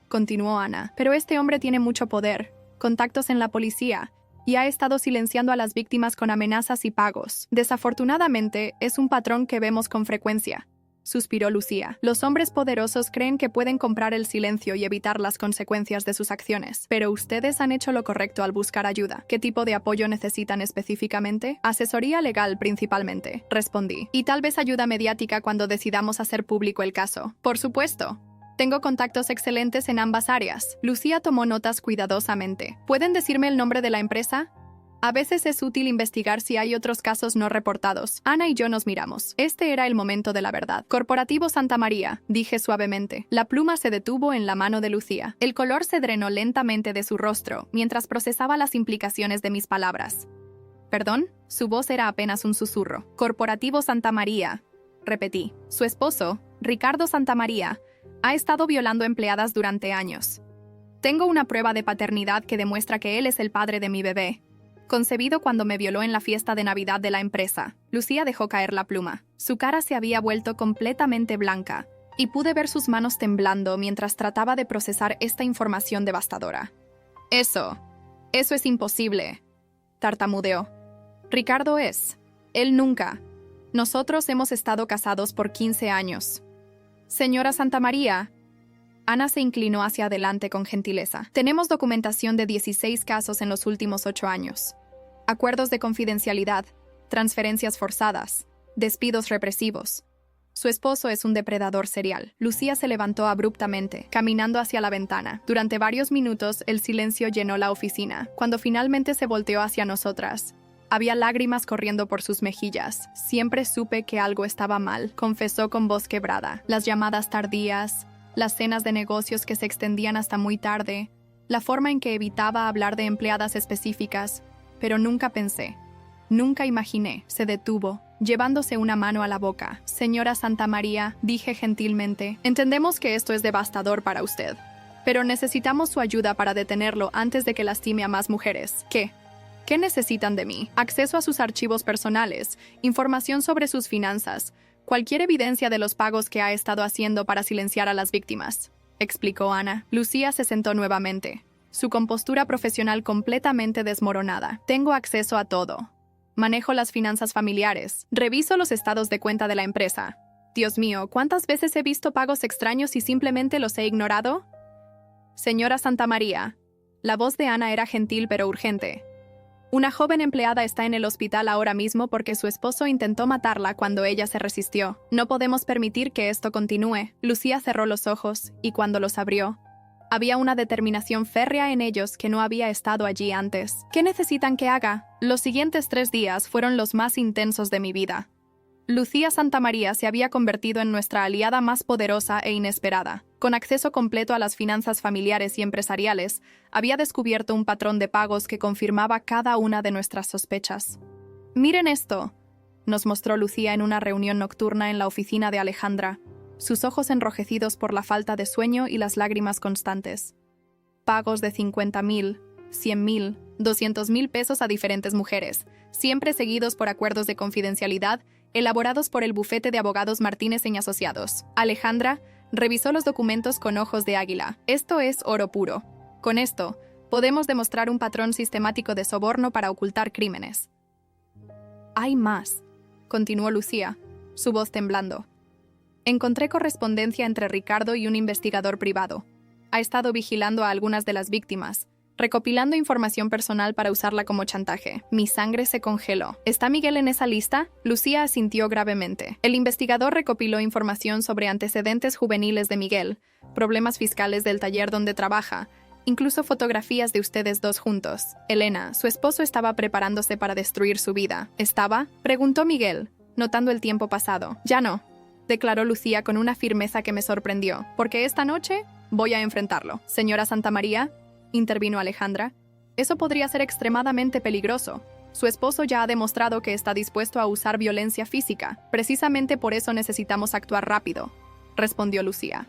continuó Ana, pero este hombre tiene mucho poder, contactos en la policía, y ha estado silenciando a las víctimas con amenazas y pagos. Desafortunadamente, es un patrón que vemos con frecuencia, suspiró Lucía. Los hombres poderosos creen que pueden comprar el silencio y evitar las consecuencias de sus acciones. Pero ustedes han hecho lo correcto al buscar ayuda. ¿Qué tipo de apoyo necesitan específicamente? Asesoría legal principalmente, respondí. Y tal vez ayuda mediática cuando decidamos hacer público el caso. Por supuesto. Tengo contactos excelentes en ambas áreas. Lucía tomó notas cuidadosamente. ¿Pueden decirme el nombre de la empresa? A veces es útil investigar si hay otros casos no reportados. Ana y yo nos miramos. Este era el momento de la verdad. Corporativo Santa María, dije suavemente. La pluma se detuvo en la mano de Lucía. El color se drenó lentamente de su rostro mientras procesaba las implicaciones de mis palabras. ¿Perdón? Su voz era apenas un susurro. Corporativo Santa María, repetí. Su esposo, Ricardo Santa María, ha estado violando empleadas durante años. Tengo una prueba de paternidad que demuestra que él es el padre de mi bebé, concebido cuando me violó en la fiesta de Navidad de la empresa. Lucía dejó caer la pluma. Su cara se había vuelto completamente blanca, y pude ver sus manos temblando mientras trataba de procesar esta información devastadora. Eso es imposible, tartamudeó. Ricardo es. Él nunca. Nosotros hemos estado casados por 15 años. Señora Santa María. Ana se inclinó hacia adelante con gentileza. Tenemos documentación de 16 casos en los últimos 8 años. Acuerdos de confidencialidad, transferencias forzadas, despidos represivos. Su esposo es un depredador serial. Lucía se levantó abruptamente, caminando hacia la ventana. Durante varios minutos, el silencio llenó la oficina. Cuando finalmente se volteó hacia nosotras, había lágrimas corriendo por sus mejillas. Siempre supe que algo estaba mal, confesó con voz quebrada. Las llamadas tardías, las cenas de negocios que se extendían hasta muy tarde, la forma en que evitaba hablar de empleadas específicas, pero nunca pensé, nunca imaginé. Se detuvo, llevándose una mano a la boca. Señora Santa María, dije gentilmente, entendemos que esto es devastador para usted, pero necesitamos su ayuda para detenerlo antes de que lastime a más mujeres. ¿Qué necesitan de mí? Acceso a sus archivos personales, información sobre sus finanzas, cualquier evidencia de los pagos que ha estado haciendo para silenciar a las víctimas, explicó Ana. Lucía se sentó nuevamente, su compostura profesional completamente desmoronada. Tengo acceso a todo. Manejo las finanzas familiares. Reviso los estados de cuenta de la empresa. Dios mío, ¿cuántas veces he visto pagos extraños y simplemente los he ignorado? Señora Santa María. La voz de Ana era gentil pero urgente. Una joven empleada está en el hospital ahora mismo porque su esposo intentó matarla cuando ella se resistió. No podemos permitir que esto continúe. Lucía cerró los ojos, y cuando los abrió, había una determinación férrea en ellos que no había estado allí antes. ¿Qué necesitan que haga? Los siguientes 3 días fueron los más intensos de mi vida. Lucía Santa María se había convertido en nuestra aliada más poderosa e inesperada. Con acceso completo a las finanzas familiares y empresariales, había descubierto un patrón de pagos que confirmaba cada una de nuestras sospechas. «Miren esto», nos mostró Lucía en una reunión nocturna en la oficina de Alejandra, sus ojos enrojecidos por la falta de sueño y las lágrimas constantes. Pagos de 50,000, 100,000, 200,000 pesos a diferentes mujeres, siempre seguidos por acuerdos de confidencialidad elaborados por el bufete de abogados Martínez y Asociados. Alejandra revisó los documentos con ojos de águila. Esto es oro puro. Con esto, podemos demostrar un patrón sistemático de soborno para ocultar crímenes. Hay más, continuó Lucía, su voz temblando. Encontré correspondencia entre Ricardo y un investigador privado. Ha estado vigilando a algunas de las víctimas, recopilando información personal para usarla como chantaje. Mi sangre se congeló. ¿Está Miguel en esa lista? Lucía asintió gravemente. El investigador recopiló información sobre antecedentes juveniles de Miguel, problemas fiscales del taller donde trabaja, incluso fotografías de ustedes dos juntos. Elena, su esposo estaba preparándose para destruir su vida. ¿Estaba? Preguntó Miguel, notando el tiempo pasado. Ya no, declaró Lucía con una firmeza que me sorprendió, porque esta noche voy a enfrentarlo. Señora Santa María, intervino Alejandra, eso podría ser extremadamente peligroso. Su esposo ya ha demostrado que está dispuesto a usar violencia física. Precisamente por eso necesitamos actuar rápido. respondió Lucía.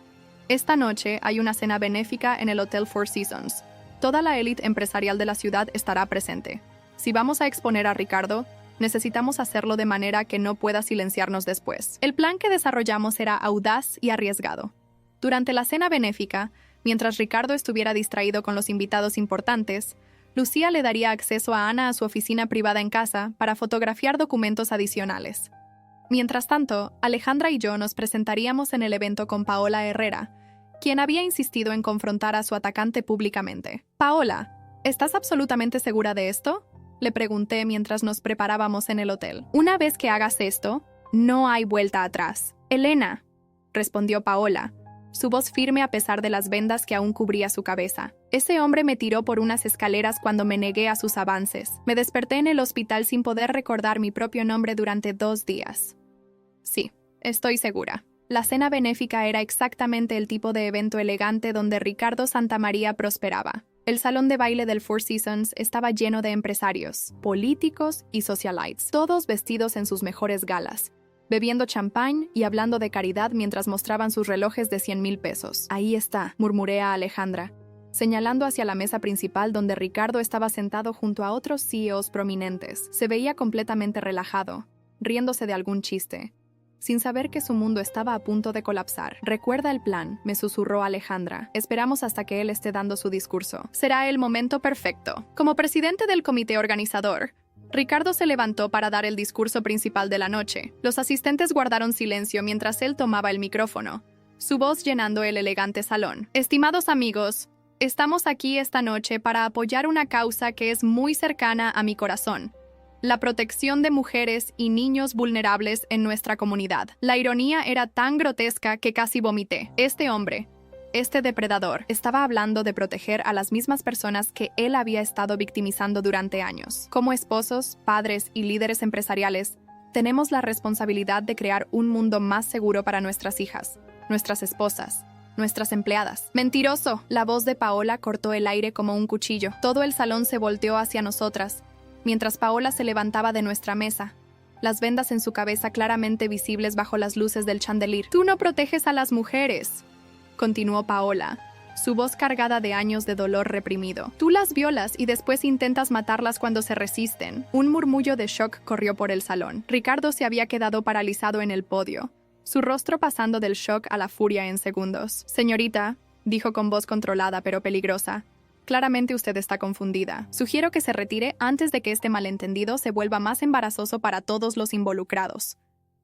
Esta noche hay una cena benéfica en el Hotel Four Seasons. Toda la élite empresarial de la ciudad estará presente. Si vamos a exponer a Ricardo, necesitamos hacerlo de manera que no pueda silenciarnos después. El plan que desarrollamos era audaz y arriesgado. Durante la cena benéfica, mientras Ricardo estuviera distraído con los invitados importantes, Lucía le daría acceso a Ana a su oficina privada en casa para fotografiar documentos adicionales. Mientras tanto, Alejandra y yo nos presentaríamos en el evento con Paola Herrera, quien había insistido en confrontar a su atacante públicamente. Paola, ¿estás absolutamente segura de esto?, le pregunté mientras nos preparábamos en el hotel. Una vez que hagas esto, no hay vuelta atrás. Elena, respondió Paola, su voz firme a pesar de las vendas que aún cubría su cabeza. Ese hombre me tiró por unas escaleras cuando me negué a sus avances. Me desperté en el hospital sin poder recordar mi propio nombre durante 2 días. Sí, estoy segura. La cena benéfica era exactamente el tipo de evento elegante donde Ricardo Santamaría prosperaba. El salón de baile del Four Seasons estaba lleno de empresarios, políticos y socialites, todos vestidos en sus mejores galas, bebiendo champán y hablando de caridad mientras mostraban sus relojes de 100,000 pesos. Ahí está, murmuré a Alejandra, señalando hacia la mesa principal donde Ricardo estaba sentado junto a otros CEOs prominentes. Se veía completamente relajado, riéndose de algún chiste, sin saber que su mundo estaba a punto de colapsar. «Recuerda el plan», me susurró Alejandra. «Esperamos hasta que él esté dando su discurso. Será el momento perfecto». Como presidente del comité organizador, Ricardo se levantó para dar el discurso principal de la noche. Los asistentes guardaron silencio mientras él tomaba el micrófono, su voz llenando el elegante salón. «Estimados amigos, estamos aquí esta noche para apoyar una causa que es muy cercana a mi corazón: la protección de mujeres y niños vulnerables en nuestra comunidad». La ironía era tan grotesca que casi vomité. Este hombre, este depredador, estaba hablando de proteger a las mismas personas que él había estado victimizando durante años. Como esposos, padres y líderes empresariales, tenemos la responsabilidad de crear un mundo más seguro para nuestras hijas, nuestras esposas, nuestras empleadas. «Mentiroso», la voz de Paola cortó el aire como un cuchillo. Todo el salón se volteó hacia nosotras, mientras Paola se levantaba de nuestra mesa, las vendas en su cabeza claramente visibles bajo las luces del chandelier. «Tú no proteges a las mujeres», continuó Paola, su voz cargada de años de dolor reprimido. «Tú las violas y después intentas matarlas cuando se resisten». Un murmullo de shock corrió por el salón. Ricardo se había quedado paralizado en el podio, su rostro pasando del shock a la furia en segundos. «Señorita», dijo con voz controlada pero peligrosa, «claramente usted está confundida. Sugiero que se retire antes de que este malentendido se vuelva más embarazoso para todos los involucrados».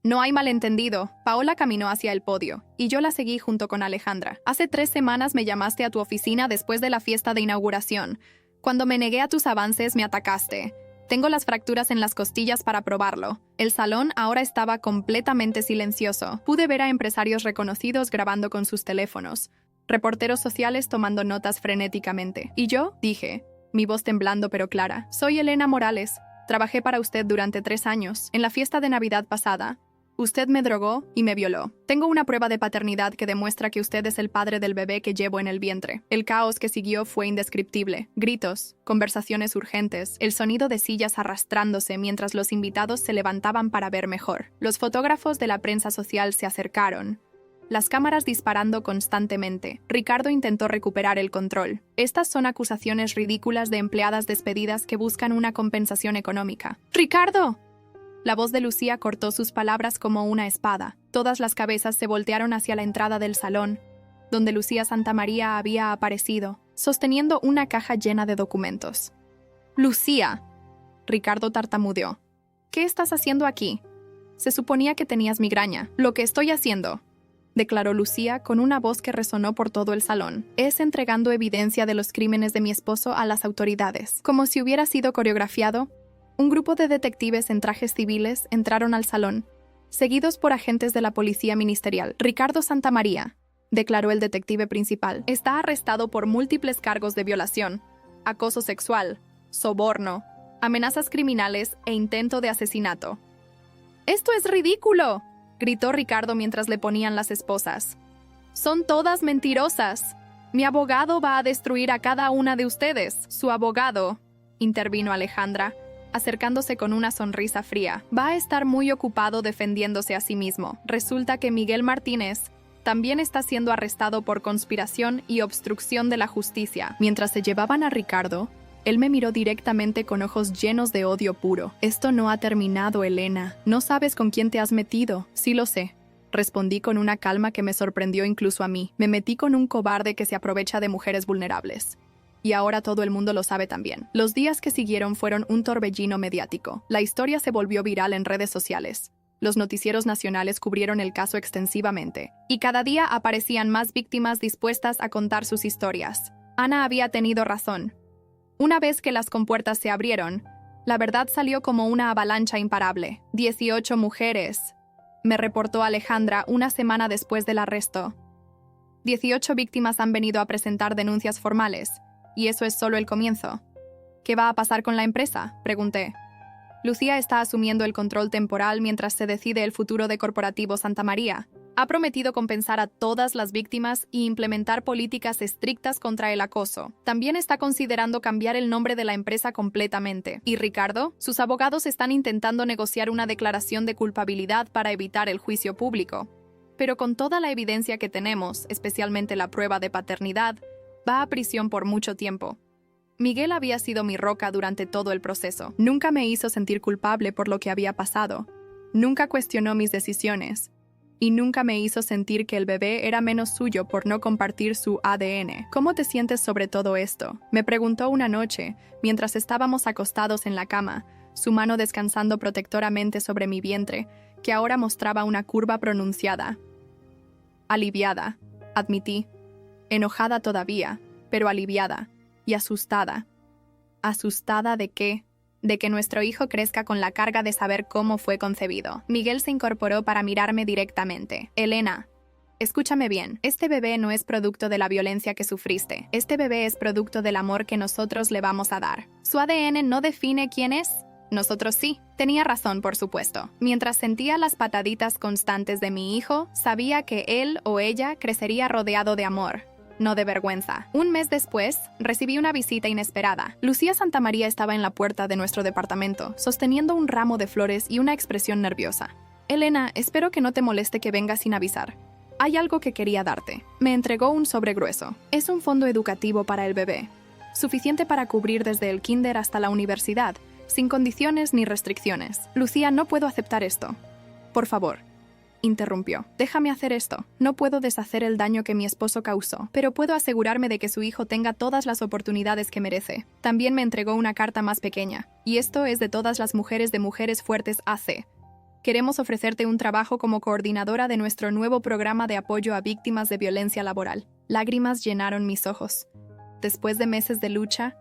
«No hay malentendido». Paola caminó hacia el podio, y yo la seguí junto con Alejandra. «Hace 3 semanas me llamaste a tu oficina después de la fiesta de inauguración. Cuando me negué a tus avances, me atacaste. Tengo las fracturas en las costillas para probarlo». El salón ahora estaba completamente silencioso. Pude ver a empresarios reconocidos grabando con sus teléfonos, reporteros sociales tomando notas frenéticamente. «¿Y yo?», dije, mi voz temblando pero clara. «Soy Elena Morales. Trabajé para usted durante 3 años. En la fiesta de Navidad pasada, usted me drogó y me violó. Tengo una prueba de paternidad que demuestra que usted es el padre del bebé que llevo en el vientre». El caos que siguió fue indescriptible. Gritos, conversaciones urgentes, el sonido de sillas arrastrándose mientras los invitados se levantaban para ver mejor. Los fotógrafos de la prensa social se acercaron, las cámaras disparando constantemente. Ricardo intentó recuperar el control. «Estas son acusaciones ridículas de empleadas despedidas que buscan una compensación económica». «¡Ricardo!». La voz de Lucía cortó sus palabras como una espada. Todas las cabezas se voltearon hacia la entrada del salón, donde Lucía Santamaría había aparecido, sosteniendo una caja llena de documentos. «Lucía», Ricardo tartamudeó. «¿Qué estás haciendo aquí? Se suponía que tenías migraña». «Lo que estoy haciendo», declaró Lucía con una voz que resonó por todo el salón, «es entregando evidencia de los crímenes de mi esposo a las autoridades». Como si hubiera sido coreografiado, un grupo de detectives en trajes civiles entraron al salón, seguidos por agentes de la policía ministerial. «Ricardo Santamaría», declaró el detective principal, «está arrestado por múltiples cargos de violación, acoso sexual, soborno, amenazas criminales e intento de asesinato». «¡Esto es ridículo!», gritó Ricardo mientras le ponían las esposas. «Son todas mentirosas. Mi abogado va a destruir a cada una de ustedes». «Su abogado», intervino Alejandra, acercándose con una sonrisa fría, «va a estar muy ocupado defendiéndose a sí mismo. Resulta que Miguel Martínez, También está siendo arrestado por conspiración y obstrucción de la justicia. Mientras se llevaban a Ricardo, él me miró directamente con ojos llenos de odio puro. Esto no ha terminado, Elena. No sabes con quién te has metido. Sí lo sé. Respondí con una calma que me sorprendió incluso a mí. Me metí con un cobarde que se aprovecha de mujeres vulnerables. Y ahora todo el mundo lo sabe también. Los días que siguieron fueron un torbellino mediático. La historia se volvió viral en redes sociales. Los noticieros nacionales cubrieron el caso extensivamente. Y cada día aparecían más víctimas dispuestas a contar sus historias. Ana había tenido razón. Una vez que las compuertas se abrieron, la verdad salió como una avalancha imparable. 18 mujeres, me reportó Alejandra una semana después del arresto. 18 víctimas han venido a presentar denuncias formales, y eso es solo el comienzo. ¿Qué va a pasar con la empresa?, pregunté. Lucía está asumiendo el control temporal mientras se decide el futuro de Corporativo Santa María. Ha prometido compensar a todas las víctimas y implementar políticas estrictas contra el acoso. También está considerando cambiar el nombre de la empresa completamente. ¿Y Ricardo? Sus abogados están intentando negociar una declaración de culpabilidad para evitar el juicio público. Pero con toda la evidencia que tenemos, especialmente la prueba de paternidad, va a prisión por mucho tiempo. Miguel había sido mi roca durante todo el proceso. Nunca me hizo sentir culpable por lo que había pasado. Nunca cuestionó mis decisiones. Y nunca me hizo sentir que el bebé era menos suyo por no compartir su ADN. ¿Cómo te sientes sobre todo esto?, me preguntó una noche, mientras estábamos acostados en la cama, su mano descansando protectoramente sobre mi vientre, que ahora mostraba una curva pronunciada. Aliviada, admití. Enojada todavía, pero aliviada y asustada. ¿Asustada de qué? De que nuestro hijo crezca con la carga de saber cómo fue concebido. Miguel se incorporó para mirarme directamente. Elena, escúchame bien. Este bebé no es producto de la violencia que sufriste. Este bebé es producto del amor que nosotros le vamos a dar. ¿Su ADN no define quién es? Nosotros sí. Tenía razón, por supuesto. Mientras sentía las pataditas constantes de mi hijo, sabía que él o ella crecería rodeado de amor, no de vergüenza. Un mes después, recibí una visita inesperada. Lucía Santamaría estaba en la puerta de nuestro departamento, sosteniendo un ramo de flores y una expresión nerviosa. Elena, espero que no te moleste que venga sin avisar. Hay algo que quería darte. Me entregó un sobre grueso. Es un fondo educativo para el bebé. Suficiente para cubrir desde el kinder hasta la universidad, sin condiciones ni restricciones. Lucía, no puedo aceptar esto. Por favor. Interrumpió. Déjame hacer esto. No puedo deshacer el daño que mi esposo causó, pero puedo asegurarme de que su hijo tenga todas las oportunidades que merece. También me entregó una carta más pequeña, y esto es de todas las mujeres de Mujeres Fuertes AC. Queremos ofrecerte un trabajo como coordinadora de nuestro nuevo programa de apoyo a víctimas de violencia laboral. Lágrimas llenaron mis ojos. Después de meses de lucha,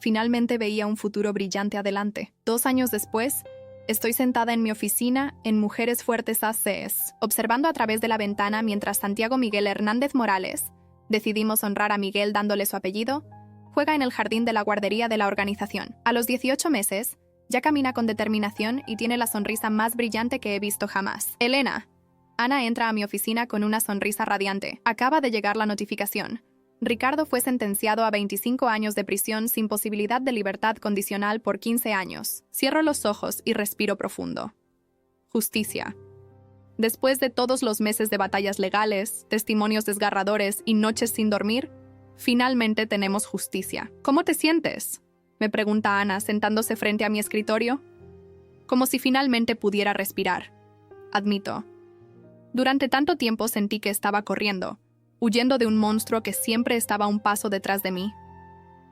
finalmente veía un futuro brillante adelante. 2 años después, estoy sentada en mi oficina en Mujeres Fuertes ACS, observando a través de la ventana mientras Santiago Miguel Hernández Morales, decidimos honrar a Miguel dándole su apellido, juega en el jardín de la guardería de la organización. A los 18 meses, ya camina con determinación y tiene la sonrisa más brillante que he visto jamás. Elena. Ana entra a mi oficina con una sonrisa radiante. Acaba de llegar la notificación. Ricardo fue sentenciado a 25 años de prisión sin posibilidad de libertad condicional por 15 años. Cierro los ojos y respiro profundo. Justicia. Después de todos los meses de batallas legales, testimonios desgarradores y noches sin dormir, finalmente tenemos justicia. ¿Cómo te sientes?, me pregunta Ana sentándose frente a mi escritorio. Como si finalmente pudiera respirar. Admito. Durante tanto tiempo sentí que estaba corriendo, huyendo de un monstruo que siempre estaba un paso detrás de mí.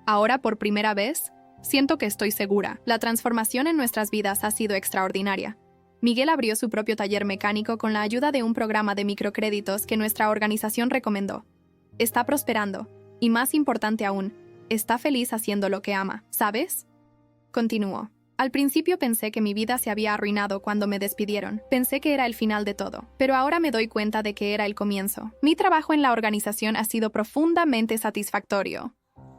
Ahora, por primera vez, siento que estoy segura. La transformación en nuestras vidas ha sido extraordinaria. Miguel abrió su propio taller mecánico con la ayuda de un programa de microcréditos que nuestra organización recomendó. Está prosperando, y más importante aún, está feliz haciendo lo que ama, ¿sabes? Continuó. Al principio pensé que mi vida se había arruinado cuando me despidieron. Pensé que era el final de todo. Pero ahora me doy cuenta de que era el comienzo. Mi trabajo en la organización ha sido profundamente satisfactorio.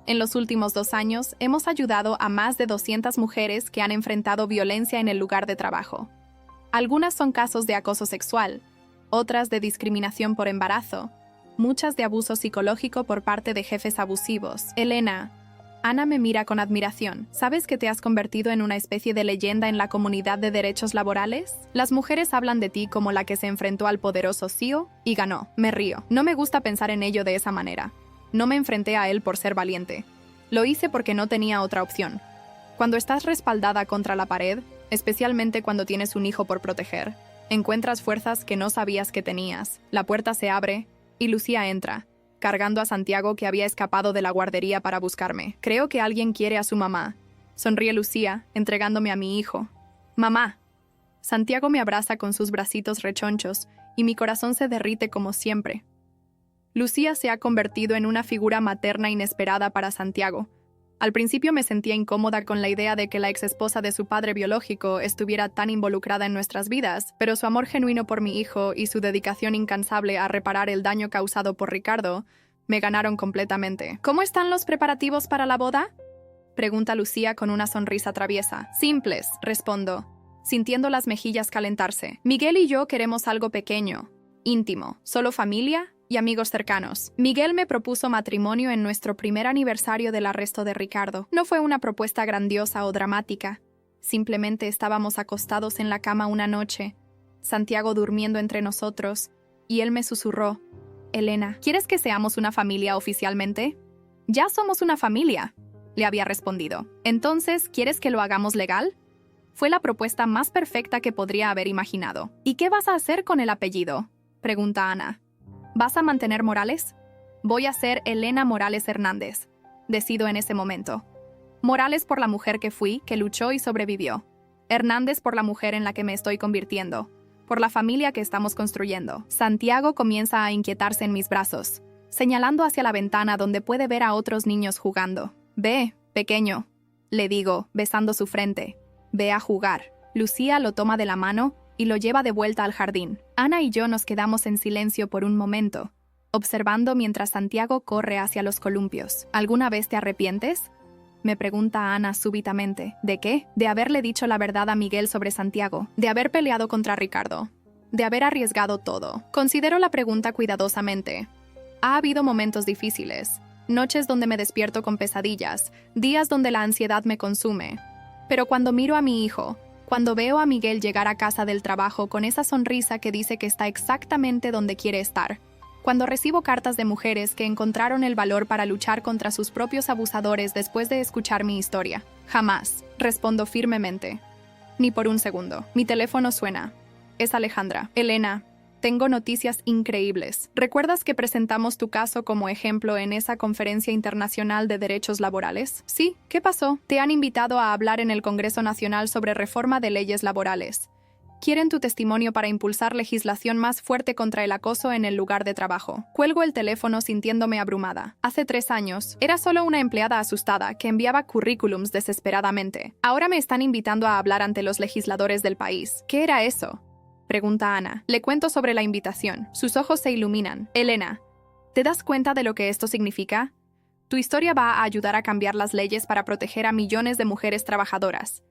En los últimos 2 años, hemos ayudado a más de 200 mujeres que han enfrentado violencia en el lugar de trabajo. Algunas son casos de acoso sexual, otras de discriminación por embarazo, muchas de abuso psicológico por parte de jefes abusivos. Elena, Ana me mira con admiración. ¿Sabes que te has convertido en una especie de leyenda en la comunidad de derechos laborales? Las mujeres hablan de ti como la que se enfrentó al poderoso CEO y ganó. Me río. No me gusta pensar en ello de esa manera. No me enfrenté a él por ser valiente. Lo hice porque no tenía otra opción. Cuando estás respaldada contra la pared, especialmente cuando tienes un hijo por proteger, encuentras fuerzas que no sabías que tenías. La puerta se abre y Lucía entra, cargando a Santiago, que había escapado de la guardería para buscarme. Creo que alguien quiere a su mamá. Sonríe Lucía, entregándome a mi hijo. ¡Mamá! Santiago me abraza con sus bracitos rechonchos y mi corazón se derrite como siempre. Lucía se ha convertido en una figura materna inesperada para Santiago. Al principio me sentía incómoda con la idea de que la exesposa de su padre biológico estuviera tan involucrada en nuestras vidas, pero su amor genuino por mi hijo y su dedicación incansable a reparar el daño causado por Ricardo me ganaron completamente. ¿Cómo están los preparativos para la boda?, pregunta Lucía con una sonrisa traviesa. Simples, respondo, sintiendo las mejillas calentarse. Miguel y yo queremos algo pequeño, íntimo, solo familia y amigos cercanos. Miguel me propuso matrimonio en nuestro primer aniversario del arresto de Ricardo. No fue una propuesta grandiosa o dramática. Simplemente estábamos acostados en la cama una noche, Santiago durmiendo entre nosotros, y él me susurró: Elena, ¿quieres que seamos una familia oficialmente? Ya somos una familia, le había respondido. Entonces, ¿quieres que lo hagamos legal? Fue la propuesta más perfecta que podría haber imaginado. ¿Y qué vas a hacer con el apellido?, pregunta Ana. ¿Vas a mantener Morales? Voy a ser Elena Morales Hernández, decido en ese momento. Morales por la mujer que fui, que luchó y sobrevivió. Hernández por la mujer en la que me estoy convirtiendo, por la familia que estamos construyendo. Santiago comienza a inquietarse en mis brazos, señalando hacia la ventana donde puede ver a otros niños jugando. Ve, pequeño, le digo, besando su frente. Ve a jugar. Lucía lo toma de la mano y lo lleva de vuelta al jardín. Ana y yo nos quedamos en silencio por un momento, observando mientras Santiago corre hacia los columpios. ¿Alguna vez te arrepientes?, me pregunta Ana súbitamente. ¿De qué? De haberle dicho la verdad a Miguel sobre Santiago, de haber peleado contra Ricardo, de haber arriesgado todo. Considero la pregunta cuidadosamente. Ha habido momentos difíciles, noches donde me despierto con pesadillas, días donde la ansiedad me consume. Pero cuando miro a mi hijo, cuando veo a Miguel llegar a casa del trabajo con esa sonrisa que dice que está exactamente donde quiere estar, cuando recibo cartas de mujeres que encontraron el valor para luchar contra sus propios abusadores después de escuchar mi historia, jamás, respondo firmemente. Ni por un segundo. Mi teléfono suena. Es Alejandra. Elena, tengo noticias increíbles. ¿Recuerdas que presentamos tu caso como ejemplo en esa conferencia internacional de derechos laborales? Sí, ¿qué pasó? Te han invitado a hablar en el Congreso Nacional sobre reforma de leyes laborales. Quieren tu testimonio para impulsar legislación más fuerte contra el acoso en el lugar de trabajo. Cuelgo el teléfono sintiéndome abrumada. Hace 3 años, era solo una empleada asustada que enviaba currículums desesperadamente. Ahora me están invitando a hablar ante los legisladores del país. ¿Qué era eso?, pregunta Ana. Le cuento sobre la invitación. Sus ojos se iluminan. Elena, ¿te das cuenta de lo que esto significa? Tu historia va a ayudar a cambiar las leyes para proteger a millones de mujeres trabajadoras.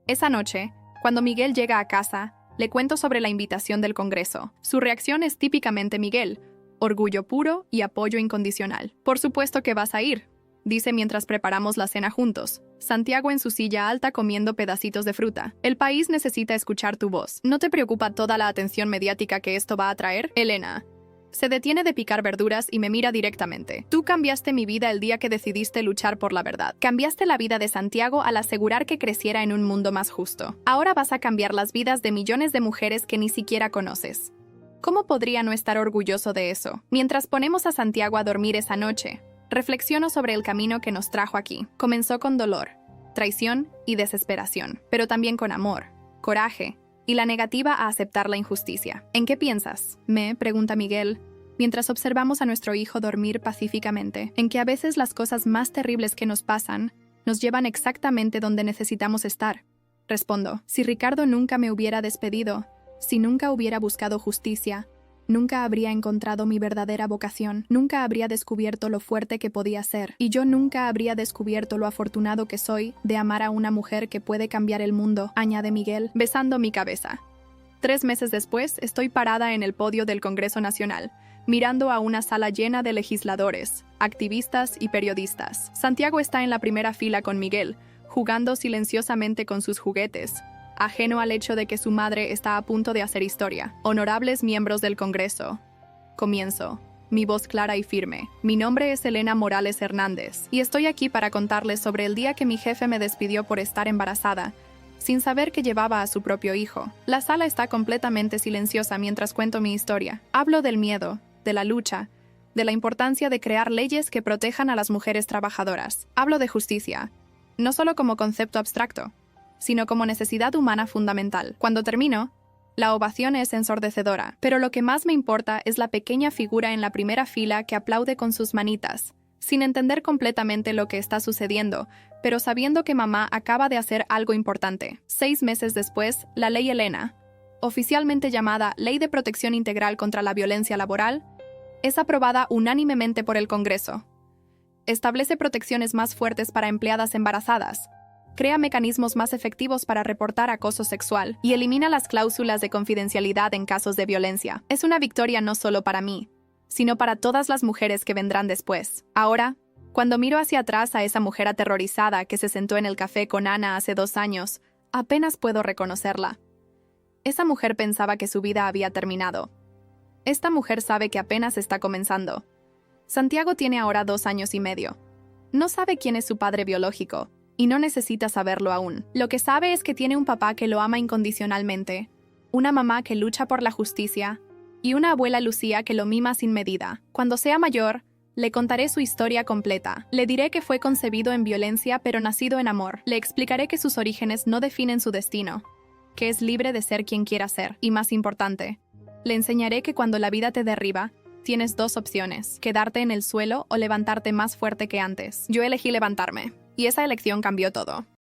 Esa noche, cuando Miguel llega a casa, le cuento sobre la invitación del Congreso. Su reacción es típicamente Miguel: orgullo puro y apoyo incondicional. Por supuesto que vas a ir, dice mientras preparamos la cena juntos. Santiago en su silla alta comiendo pedacitos de fruta. El país necesita escuchar tu voz. ¿No te preocupa toda la atención mediática que esto va a traer? Elena se detiene de picar verduras y me mira directamente. Tú cambiaste mi vida el día que decidiste luchar por la verdad. Cambiaste la vida de Santiago al asegurar que creciera en un mundo más justo. Ahora vas a cambiar las vidas de millones de mujeres que ni siquiera conoces. ¿Cómo podría no estar orgulloso de eso? Mientras ponemos a Santiago a dormir esa noche, reflexiono sobre el camino que nos trajo aquí. Comenzó con dolor, traición y desesperación, pero también con amor, coraje y la negativa a aceptar la injusticia. ¿En qué piensas?, me pregunta Miguel, mientras observamos a nuestro hijo dormir pacíficamente. En que a veces las cosas más terribles que nos pasan nos llevan exactamente donde necesitamos estar. Respondo: si Ricardo nunca me hubiera despedido, si nunca hubiera buscado justicia, nunca habría encontrado mi verdadera vocación, nunca habría descubierto lo fuerte que podía ser, y yo nunca habría descubierto lo afortunado que soy de amar a una mujer que puede cambiar el mundo, añade Miguel, besando mi cabeza. 3 meses después, estoy parada en el podio del Congreso Nacional, mirando a una sala llena de legisladores, activistas y periodistas. Santiago está en la primera fila con Miguel, jugando silenciosamente con sus juguetes, ajeno al hecho de que su madre está a punto de hacer historia. Honorables miembros del Congreso. Comienzo. Mi voz clara y firme. Mi nombre es Elena Morales Hernández, y estoy aquí para contarles sobre el día que mi jefe me despidió por estar embarazada, sin saber que llevaba a su propio hijo. La sala está completamente silenciosa mientras cuento mi historia. Hablo del miedo, de la lucha, de la importancia de crear leyes que protejan a las mujeres trabajadoras. Hablo de justicia, no solo como concepto abstracto, sino como necesidad humana fundamental. Cuando termino, la ovación es ensordecedora, pero lo que más me importa es la pequeña figura en la primera fila que aplaude con sus manitas, sin entender completamente lo que está sucediendo, pero sabiendo que mamá acaba de hacer algo importante. 6 meses después, la Ley Elena, oficialmente llamada Ley de Protección Integral contra la Violencia Laboral, es aprobada unánimemente por el Congreso. Establece protecciones más fuertes para empleadas embarazadas, crea mecanismos más efectivos para reportar acoso sexual y elimina las cláusulas de confidencialidad en casos de violencia. Es una victoria no solo para mí, sino para todas las mujeres que vendrán después. Ahora, cuando miro hacia atrás a esa mujer aterrorizada que se sentó en el café con Ana hace 2 años, apenas puedo reconocerla. Esa mujer pensaba que su vida había terminado. Esta mujer sabe que apenas está comenzando. Santiago tiene ahora 2 años y medio. No sabe quién es su padre biológico, y no necesita saberlo aún. Lo que sabe es que tiene un papá que lo ama incondicionalmente, una mamá que lucha por la justicia, y una abuela Lucía que lo mima sin medida. Cuando sea mayor, le contaré su historia completa. Le diré que fue concebido en violencia pero nacido en amor. Le explicaré que sus orígenes no definen su destino, que es libre de ser quien quiera ser. Y más importante, le enseñaré que cuando la vida te derriba, tienes 2 opciones: quedarte en el suelo o levantarte más fuerte que antes. Yo elegí levantarme, y esa elección cambió todo.